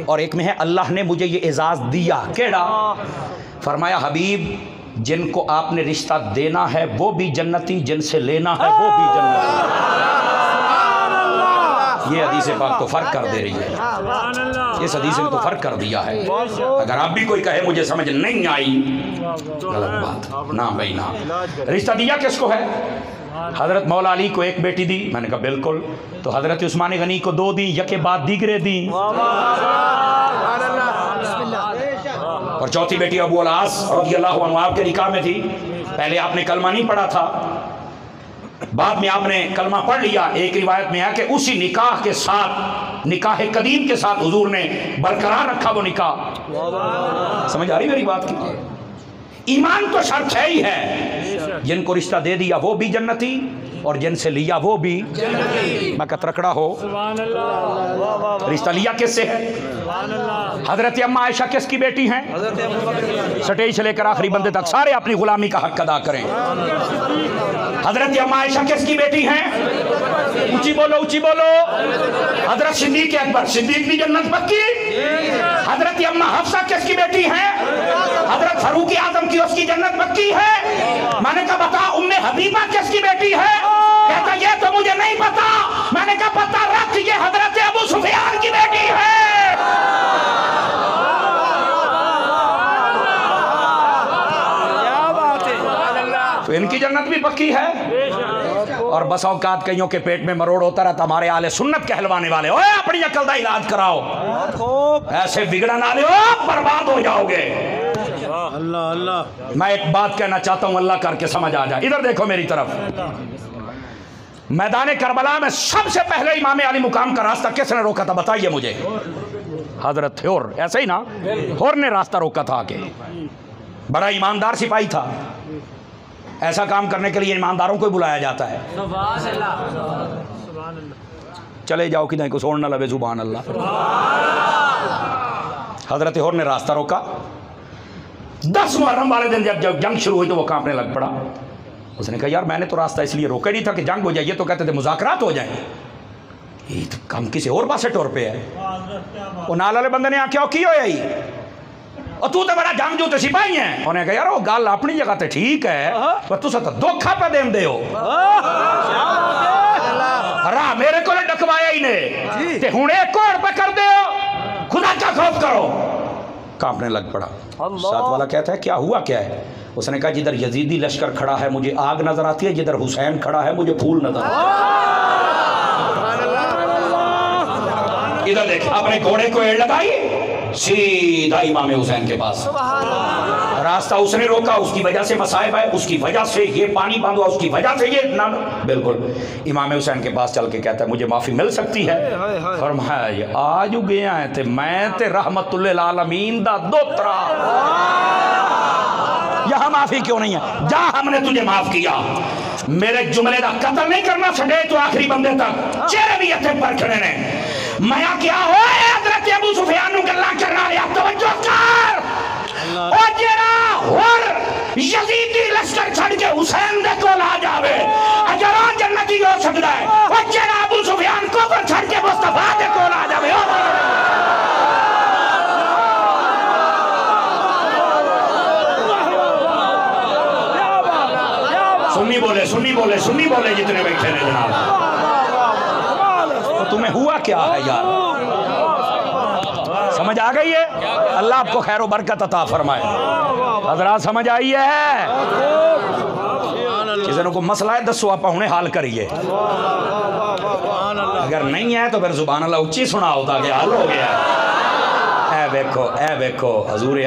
Speaker 1: और एक में है अल्लाह ने मुझे ये एजाज़ दिया। केड़ा? फरमाया हबीब जिनको आपने रिश्ता देना है वो भी जन्नती, जिनसे लेना है वो भी जन्नती। ये हदीस पाक तो फ़र्क कर दे रही है, इस हदीस ने तो फ़र्क कर दिया है। अगर आप भी कोई कहे मुझे समझ नहीं आई, गलत बात ना भाई ना। रिश्ता दिया किसको है? हज़रत मौला अली को एक बेटी दी, मैंने कहा बिल्कुल। तो हज़रत उस्मान गनी को 2 दी, यके बाद दीगरे दी, और चौथी बेटी अबू अल-आस रज़ियल्लाहु अन्हु आपके निकाह में थी। पहले आपने कलमा नहीं पढ़ा था, बाद में आपने कलमा पढ़ लिया। एक रिवायत में है कि उसी निकाह के साथ, निकाह कदीम के साथ हुजूर ने बरकरार रखा वो निकाह। समझ आ रही मेरी बात की? ईमान तो शर्त है ही है। जिनको रिश्ता दे दिया वो भी जन्नती, और जिनसे लिया वो भी जन्नती। मैं कतरकड़ा हो, रिश्ता लिया किससे है? हजरत अम्मा आयशा किसकी बेटी हैं? स्टेज से लेकर आखिरी बंदे तक सारे अपनी गुलामी का हक अदा करें। हजरत अम्मा आयशा किसकी बेटी हैं? ऊंची बोलो, ऊंची बोलो। हजरत सिद्दीक अकबर, सिद्दीक की जन्नत पक्की। हजरत अम्मा हफ्सा किसकी बेटी हैं? हजरत फारूक आजम की, उसकी जन्नत पक्की है। मैंने कहा बता उम्मे हबीबा किसकी बेटी है? कहता ये तो मुझे नहीं पता। मैंने कहा पता रख, ये हजरत अबू सुफियान की बेटी है। तो इनकी जन्नत भी पक्की है। और बस औकात कईयों के पेट में मरोड़ होता रहता, हमारे आले सुन्नत कहलवाने वाले, ओए अपनी अकल का इलाज कराओ, ऐसे बिगड़न वाले हो, बर्बाद हो जाओगे।
Speaker 2: अल्लाह अल्लाह।
Speaker 1: मैं एक बात कहना चाहता हूं, अल्लाह करके समझ आ जाए। इधर देखो मेरी तरफ। मैदान करबला में सबसे पहले इमाम अली मुकाम का रास्ता किसने रोका था? बताइए मुझे। हजरत हुर, ऐसे ही ना, हुर ने रास्ता रोका था आके। बड़ा ईमानदार सिपाही था। ऐसा काम करने के लिए ईमानदारों को बुलाया जाता है। चले जाओ कि नहीं कुछ और ना लगे, सुभान अल्लाह। हजरत हुर ने रास्ता रोका। 10 मुहर्रम वाले दिन जब जंग शुरू हुई तो वो कांपने लग पड़ा। उसने कहा यार मैंने तो रास्ता इसलिए रोका नहीं था कि जंग हो जाए, ये तो कहते थे मुज़ाकरात हो जाए। ये तो काम किसी और पासे टोर पे है। वो नाल वाले बंदे ने आख्या की हो यही, और तू तो बड़ा जंग जो तो सिपाही है। उन्हें कहा यार वो गल अपनी जगह तो ठीक है, पर तुसा तो धोखा पे देन दे हो। राह मेरे को डकवाया ही ने, ते हुण एक और पकड़ दे हो, खुदा का खौफ करो। कांपने लग पड़ा। साथ वाला कहता है क्या हुआ, क्या है? उसने कहा जिधर यजीदी लश्कर खड़ा है मुझे आग नजर आती है, जिधर हुसैन खड़ा है मुझे फूल नजर आता है। इधर देख, अपने घोड़े को एड़ लगाई, सीधा इमाम हुसैन के पास। रास्ता उसने रोका, उसकी वजह से मसाइब है, उसकी वजह से ये पानी बांधा, उसकी वजह से ये ना। बिल्कुल इमाम हुसैन के पास चल के कहता है मुझे माफ़ी मिल सकती है? फरमाया आज गया है ते मैं ते रहमतुल्लिल आलमीन दा दोतरा, यहाँ माफ़ी क्यों नहीं है? जा, हमने तुझे माफ़ किया। मेरे जुमले का कत्ल नहीं करना छड़े तो आखिरी बंदे तक चेहरे भी इतने पर खड़े ने। मैं क्या हो हज़रत अबू सुफियान नु गल्लां करना लिया, तवज्जो कर। ओ जेड़ा और यजीदी लश्कर छड़ के हुसैन दे कोल आ जावे अजरा जन्नती हो सकदा है। ओ जेड़ा अबू सुफियान को पर छड़ के मुस्तफा दे कोल आ जावे, सुन्नी बोले, सुन्नी बोले, सुन्नी बोले जितने बैठे ने जनाब। तो तुम्हें हुआ क्या है यार? समझ आ गई है? अल्लाह आपको खैर व बरकत अता फरमाए। हजरात समझ आई है? किसी को मसला है दसो, आप हुणे हाल करिए। अगर नहीं है तो फिर जुबान अल्लाह उच्ची सुनाओ ताकि हल हो गया। ए देखो हजूर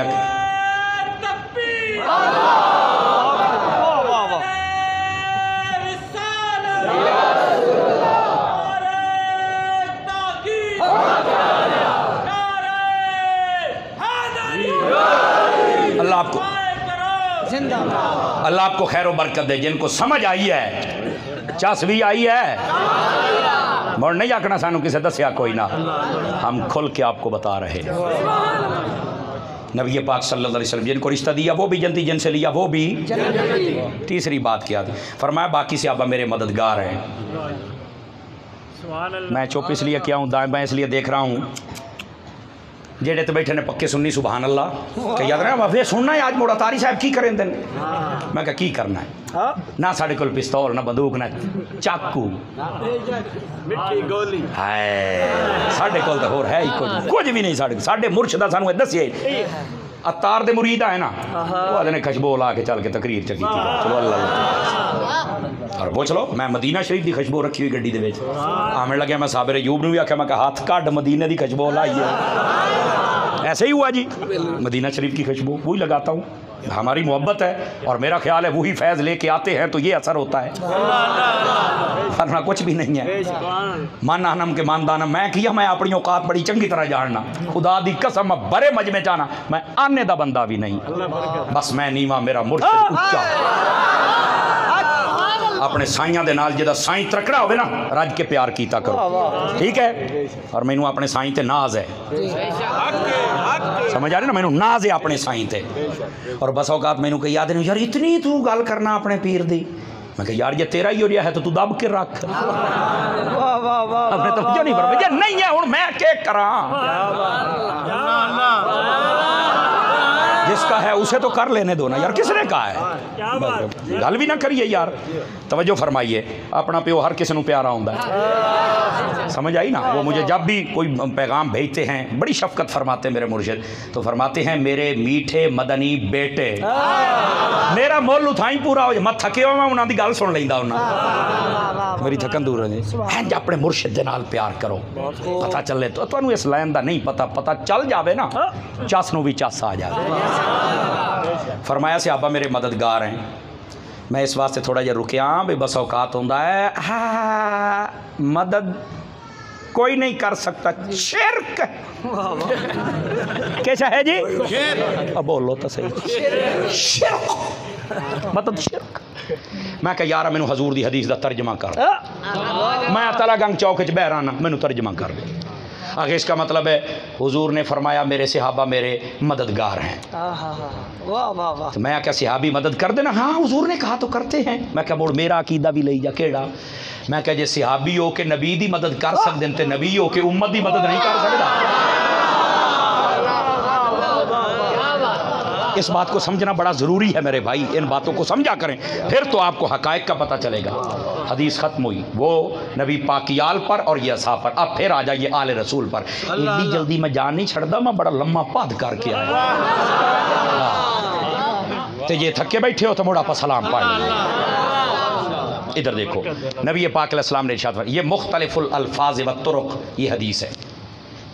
Speaker 1: अल्लाह आपको खैर व बरकत दे। जिनको समझ आई है, चस भी आई है, मुड़ नहीं आखना सानू किसे दसिया कोई ना, हम खुल के आपको बता रहे हैं। नबी पाक सल्लल्लाहु अलैहि वसल्लम जिनको रिश्ता दिया वो भी जन्नती, जिनसे लिया वो भी। तीसरी बात क्या थी? फरमाया बाकी सहाबा मेरे मददगार हैं। मैं चुप इसलिए किया हूँ, दाएं बाएं इसलिए देख रहा हूँ, जेड़े तो बैठे ने पक्के सुन्नी सुभान अल्लाह कह याद रहा वे सुनना है आज मोड़ा तारी साहब की करें दिन। मैं कहा की करना है ना, साढ़े कोल पिस्तौल ना बंदूक ना चाकू
Speaker 2: मिट्टी गोली
Speaker 1: है, साढ़े कोल तो होर है ही कुछ भी नहीं। साढ़े मुर्शदा सानू दसिए अतार दे मुरीद है ना, वो आदने खुशबू ला के चल के तकरीर च की। चलो अल्लाह और पुछ लो, मैं मदीना शरीफ की खुशबू रखी हुई गड्डी दे विच। आमन लगे मैं साबिर अयूब ने भी आख्या, मैं कहा हाथ कट मदीने की खुशबू लाई है। ऐसे ही हुआ जी, मदीना शरीफ की खुशबू वही लगाता हूँ। हमारी मोहब्बत है और मेरा ख्याल है वही फैज़ लेके आते हैं तो ये असर होता है, वरना कुछ भी नहीं है। मान आनम के मानदाना मैं किया, मैं अपनी औकात बड़ी चंगी तरह जानना, खुदा दी कसम बड़े मजमे जाना, मैं आने दा बंदा भी नहीं, बस मैं नीवा मेरा मुर्शिद उच्चा। अपने साइयां दे नाल जिहदा साईं तरकड़ा होवे ना, रज के प्यार कीता करो, ठीक है। और मैनू अपने साईं ते नाज है, समझ आ रही ना, मैनू नाज है अपने साईं ते। और बस औकात मैनू कही याद नहीं यार इतनी तू गल करना अपने पीर दी। मैं कहा यार ये तेरा ही हो रहा है तो तू दब के रख, अपने तो नहीं पर नहीं है हुण मैं के करा, जिसका है उसे तो कर लेने दो ना यार, किसने कहा है गल भी ना करिए यार। तवज्जो फरमाइए, अपना प्यो हर किसी को प्यारा होता है, समझ आई ना। वो मुझे जब भी कोई पैगाम भेजते हैं बड़ी शफकत फरमाते हैं मेरे मुर्शिद, तो फरमाते हैं मेरे मीठे मदनी बेटे, मेरा मुल उठाई पूरा हो जाए, मैं थके हो मैं उन्होंने गल सुन लेंदा हूं, मेरी थकन दूर हो जाए। अपने मुर्शिद के नाल प्यार करो, पता चले तो तुहानू इस लाइन का नहीं पता, पता चल जाए ना चस नूं भी चस आ जाए। फरमाया सहाबा मेरे मददगार हैं। मैं इस वास्ते थोड़ा जिहा रुकिया भी बस औकात होंदा है, हाँ मदद कोई नहीं कर सकता, शिरक कैसा है जी, अब बोलो तो सही, शिरक मतलब शिरक। मैं कहा यार मैनू हजूर दी हदीस दा तर्जमा कर, मैं तलागंग चौक च बह रहा ना, मैनू तर्जमा कर दे। आगे इसका मतलब है हुजूर ने फरमाया मेरे सहाबा मेरे मददगार हैं। तो मैं क्या सहाबी मदद कर देना, हाँ हुजूर ने कहा तो करते हैं। मैं क्या बोल मेरा अकीदा भी ले जा केड़ा, मैं क्या जे सहाबी हो के नबी दी मदद कर सकते हैं, नबी हो के उम्मत दी मदद नहीं कर सकता। इस बात को समझना बड़ा ज़रूरी है मेरे भाई, इन बातों को समझा करें, फिर तो आपको हकायक का पता चलेगा। हदीस ख़त्म हुई वो नबी पाकियाल पर और ये असहाब पर, अब फिर आ जाइए आले रसूल पर। इतनी जल्दी मैं जान नहीं छड़दा, मैं बड़ा लम्मा पद करके आया, तो ये थके बैठे हो तो मुड़ा पर सलाम पाए। इधर देखो नबी पाक अलैहिस्सलाम ने इरशाद फरमाया, ये मुख्तलिफुल अल्फाज़ व तुरुक़, ये हदीस है,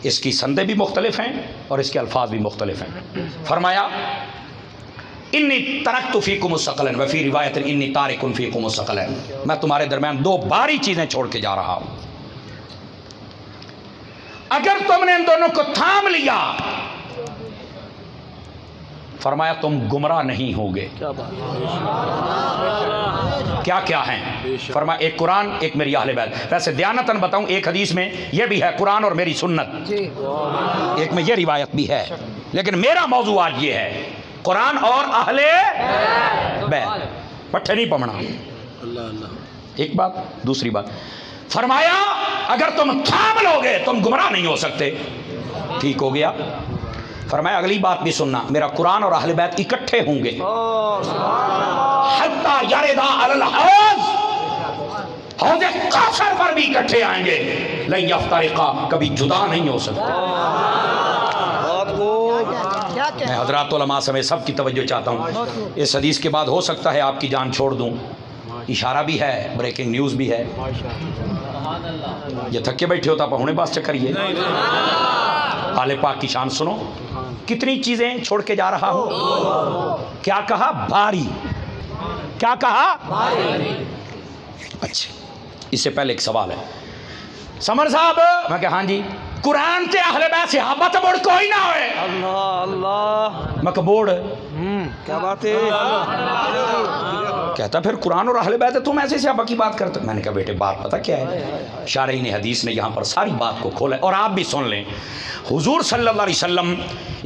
Speaker 1: इसकी संदे भी मुख्तलिफ हैं और इसके अल्फाज भी मुख्तलिफ हैं। फरमाया इन्नी तरक्तु फीकुम मुस्तक़िलन व फी रिवायत इन्नी तारिकुन फीकुम मुस्तक़िलन, मैं तुम्हारे दरमियान दो भारी चीज़ें छोड़ के जा रहा हूँ, अगर तुमने इन दोनों को थाम लिया फरमाया तुम गुमराह नहीं होगे। क्या क्या हैं? फरमाया एक कुरान, एक मेरी अहले बैत। वैसे दयानतन बताऊं, एक हदीस में यह भी है कुरान और मेरी सुन्नत, एक में यह रिवायत भी है, लेकिन मेरा मौजू आज ये है कुरान और अहले बैत, पट्टे नहीं पमना। एक बात, दूसरी बात फरमाया अगर तुम थाम लोगे तुम गुमराह नहीं हो सकते। ठीक हो गया। फरमाया अगली बात भी सुनना, मेरा कुरान और अहले बैत इकट्ठे होंगे, हत्ता यरदा अलल हौज़, हौज़े कासर पर भी इकट्ठे आएंगे, लन यफ्तरिका, कभी जुदा नहीं हो सकते। मैं हज़रात उलमा समेत सबकी तवज्जो चाहता हूँ, इस हदीस के बाद हो सकता है आपकी जान छोड़ दूँ, इशारा भी है, ब्रेकिंग न्यूज़ भी है। ये थके बैठे होता पर हुणे बस चक्करिए, आले पाक की शान सुनो, कितनी चीज़ें छोड़ के जा रहा हूँ। क्या कहा? भारी। क्या कहा? भारी। अच्छा, इससे पहले एक सवाल है समर साहब, मैं कहा हाँ जी, कुरान से अहले बैत सहाबा तो बोर्ड कोई ना होए।
Speaker 2: अल्लाह अल्लाह,
Speaker 1: मैं कहा बोर्ड
Speaker 2: क्या बात है।
Speaker 1: कहता फिर कुरान और अहले बैत है, तुम ऐसे सहाबा की बात करते। मैंने कहा बेटे बात पता क्या है, शारहीन हदीस ने यहाँ पर सारी बात को खोला और आप भी सुन लें। हुजूर सल्लल्लाहु अलैहि वसल्लम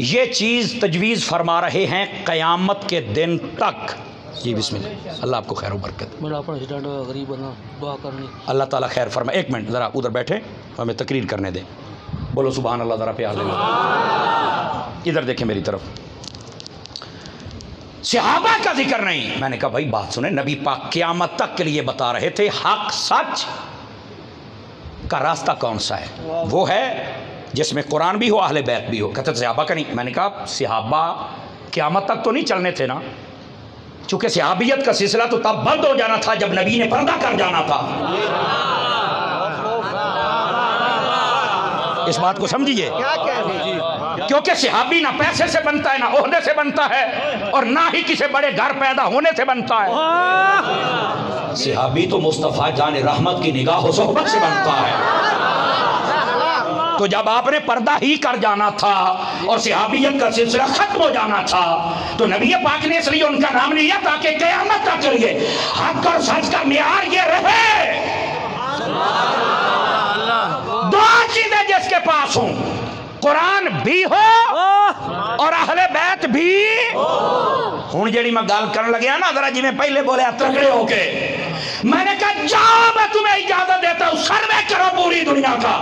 Speaker 1: ये चीज़ तजवीज़ फरमा रहे हैं क़यामत के दिन तक। जी बिस्मिल्लाह, अल्लाह आपको खैर बरकत।
Speaker 3: गरीब बना दुआ करनी,
Speaker 1: अल्लाह ताला खैर फरमा। एक मिनट ज़रा उधर बैठे, हमें तकरीर करने दें। बोलो सुभान अल्लाह, ज़रा प्यार ले लो। इधर देखें मेरी तरफ, सहाबा का जिक्र नहीं। मैंने कहा भाई बात सुने, नबी पाक क़यामत तक के लिए बता रहे थे हक सच का रास्ता कौन सा है, वो है जिसमें कुरान भी हो अहले बैत भी हो। कहते सहाबा का नहीं। मैंने कहा सहाबा क़यामत तक तो नहीं चलने थे ना, चूँकि सहाबियत का सिलसिला तो तब बंद हो जाना था जब नबी ने पर्दा कर जाना था। इस बात को समझिए, क्योंकि सहाबी ना पैसे से बनता है, ना ओहदे से बनता है, और ना ही किसी बड़े घर पैदा होने से बनता है। सहाबी तो मुस्तफ़ा जान रहमत की निगाह सोहबत से बनता है। तो जब आपने पर्दा ही कर जाना था और सहाबियत का सिलसिला खत्म हो जाना था, तो नबी पाक ने इसलिए उनका नाम लिया ताकि क़यामत तक के लिए हक और सच का मियार ये रहे। दो चीजें जिसके पास हों, कुरान भी हो और अहले बैत भी। हुण जेड़ी मैं गल करन लगे ना, जरा जिवें पहले बोले तगड़े होके, मैंने कहा जाओ मैं तुम्हें इजाजत देता हूं, सर्वे करो पूरी दुनिया का,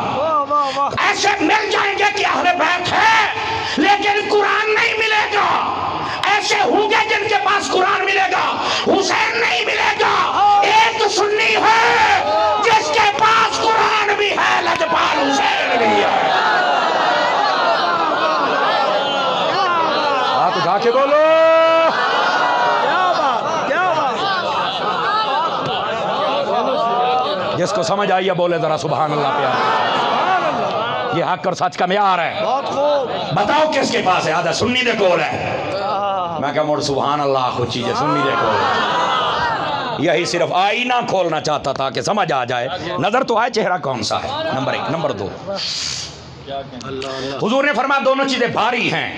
Speaker 1: ऐसे मिल जाएंगे कि अहले बैत है लेकिन कुरान नहीं मिलेगा। ऐसे होंगे जिनके पास कुरान मिलेगा, हुसैन नहीं मिलेगा। एक सुन्नी है जिसके पास कुरान भी है, लजपाल हुसैन भी है। आप उठा के बोलो जिसको समझ आई है बोले जरा सुभान अल्लाह प्यार। ये हक और सच का मियार है। बताओ किसके पास है? आधा सुन्नी दे कोल है। मैं क्या मोड़ सुभान अल्लाह कुछ चीज़ है सुन्नी दे कोल। यही सिर्फ आईना खोलना चाहता था कि समझ आ जाए, नजर तो आए चेहरा कौन सा है। नंबर एक। नंबर दो, हुजूर ने फरमाया दोनों चीजें भारी हैं,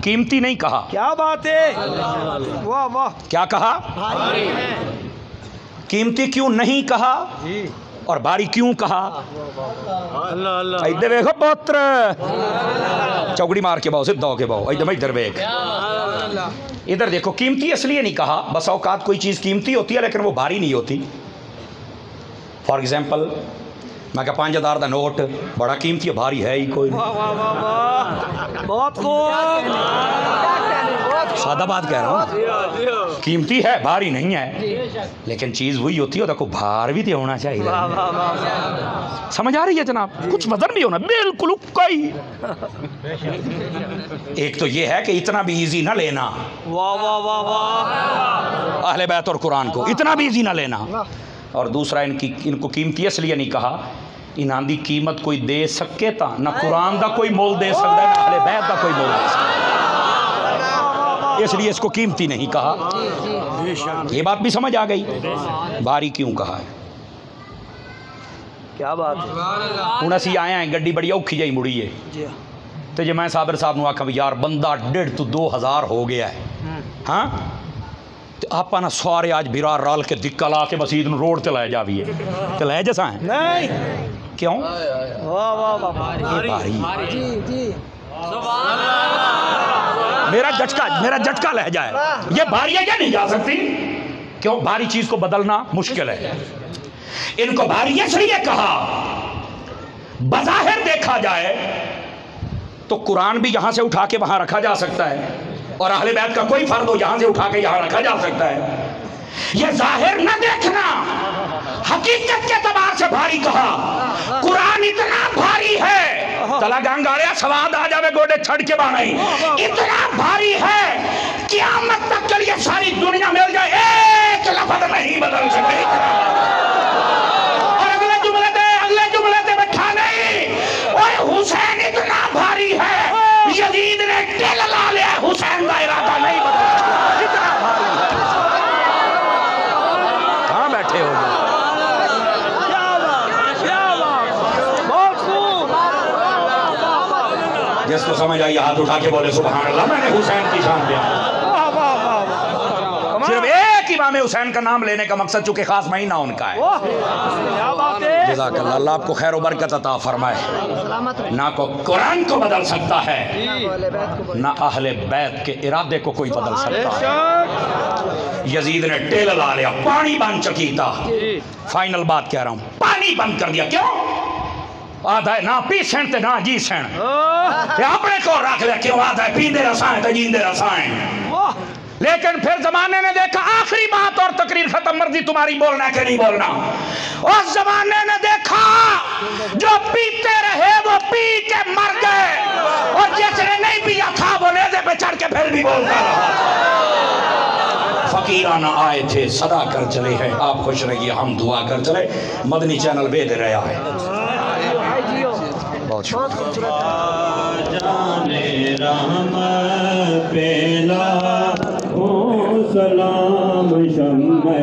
Speaker 1: कीमती नहीं कहा।
Speaker 2: क्या बात है, वाह वाह।
Speaker 1: क्या कहा? कीमती क्यों नहीं कहा और भारी क्यों कहा?
Speaker 2: अल्लाह अल्लाह।
Speaker 1: इधर देखो पुत्र, चौकड़ी मार के बाओ, सिद्धा होके बाओ। इधर इधर देख, इधर देखो। कीमती इसलिए नहीं कहा, बस औकात कोई चीज़ कीमती होती है लेकिन वो भारी नहीं होती। फॉर एग्जाम्पल मैं क्या 5000 का नोट बड़ा कीमती है, भारी है ही कोई नहीं।
Speaker 2: बहुत खूब,
Speaker 1: सादा बात कह रहा हूँ, कीमती है भारी नहीं है, लेकिन चीज़ वही होती है, देखो भार भी तो होना चाहिए। समझ आ रही है जनाब? कुछ वजन भी होना बिल्कुल कोई। एक तो ये है कि इतना भी इजी ना लेना,
Speaker 2: वाह वाह वाह वाह,
Speaker 1: अहले बैत और कुरान को इतना भी इजी ना लेना। और दूसरा इनको कीमती इसलिए नहीं कहा, इन्हां दी कीमत कोई दे सके ता ना कुरान दा कोई मोल दे सकता है, ना अहले बैत दा कोई मोल दे सकता, इसलिए इसको कीमती नहीं कहा। ये बात भी समझ आ गई। भारी क्यों कहा है?
Speaker 2: क्या बात है।
Speaker 1: हुण असीं आए हैं, गड्डी बड़ी औखी जाई मुड़ी है, तो जे मैं साबिर साहब नूं आखां भी यार बंदा 1.5 तो 2000 हो गया है, हाँ तो आप ना सारे आज बिरा रल के दिक्का ला के मसीद नूं रोड ते लै जावीए, ते लै जैसा है
Speaker 2: नहीं
Speaker 1: क्यों?
Speaker 2: वाह वाह वाह,
Speaker 1: ये भारी
Speaker 3: जी जी
Speaker 1: मेरा झटका लह जाए, ये भारी है, क्या नहीं जा सकती? क्यों? भारी चीज को बदलना मुश्किल है। इनको भारी इसलिए कहा, बज़ाहिर देखा जाए तो कुरान भी यहां से उठा के वहां रखा जा सकता है, और अहले बैत का कोई फर्द हो यहां से उठा के यहां रखा जा सकता है। यह जाहिर न देखना, हकीकत के तबार से भारी कहा। कुरान इतना भारी है, तला गंगाड़िया सवाद आ जावे गोडे छड़ के बानाई, इतना भारी है क़यामत तक के लिए सारी दुनिया मिल जाए एक लफ्ज़ नहीं बदल सकती। और अगले जुमले से बैठा नहीं, ओए हुसैन इतना भारी है, यजीद ने दिल ला लिया, हुसैन का इरादा नहीं बदल सकता, इतना भारी है। कहाँ बैठे हो? जिसको समझ आई हाथ उठा के बोले सुभान अल्लाह, मैंने हुसैन की शान बयान। सिर्फ एक इमाम हुसैन का नाम लेने का मकसद चूंकि खास महीना उनका है।
Speaker 2: क्या बात है।
Speaker 1: जज़ाकल्लाह, अल्लाह आपको खैर और बरकत अता फरमाए। ना को कुरान को बदल सकता है, ना अहले बैत के इरादे को कोई बदल सकता है। यजीद ने टेल ला लिया, पानी बंद चकीता। फाइनल बात कह रहा हूं, पानी बंद कर दिया। क्यों? आधा है ना पी सेण ते ना जी सेण, अपने को रख लिया। क्यों? आधा है पींदे रसाएं तो जींदे रसाएं। लेकिन फिर जमाने ने देखा, आखिरी बात और तकरीर खत्म, मर्जी तुम्हारी बोलना है कि नहीं बोलना। उस जमाने ने देखा जो पीते रहे वो पी के मर गए, और जिसने नहीं पिया था वो नेज़े पे चढ़ के फिर भी बोलता रहा। फकीराना आए थे, सदा कर चले हैं। आप खुश रहिए, हम दुआ कर चले। मदनी चैनल भेज रहा है। बहुत शुक्रिया।
Speaker 4: सलाम शम्मे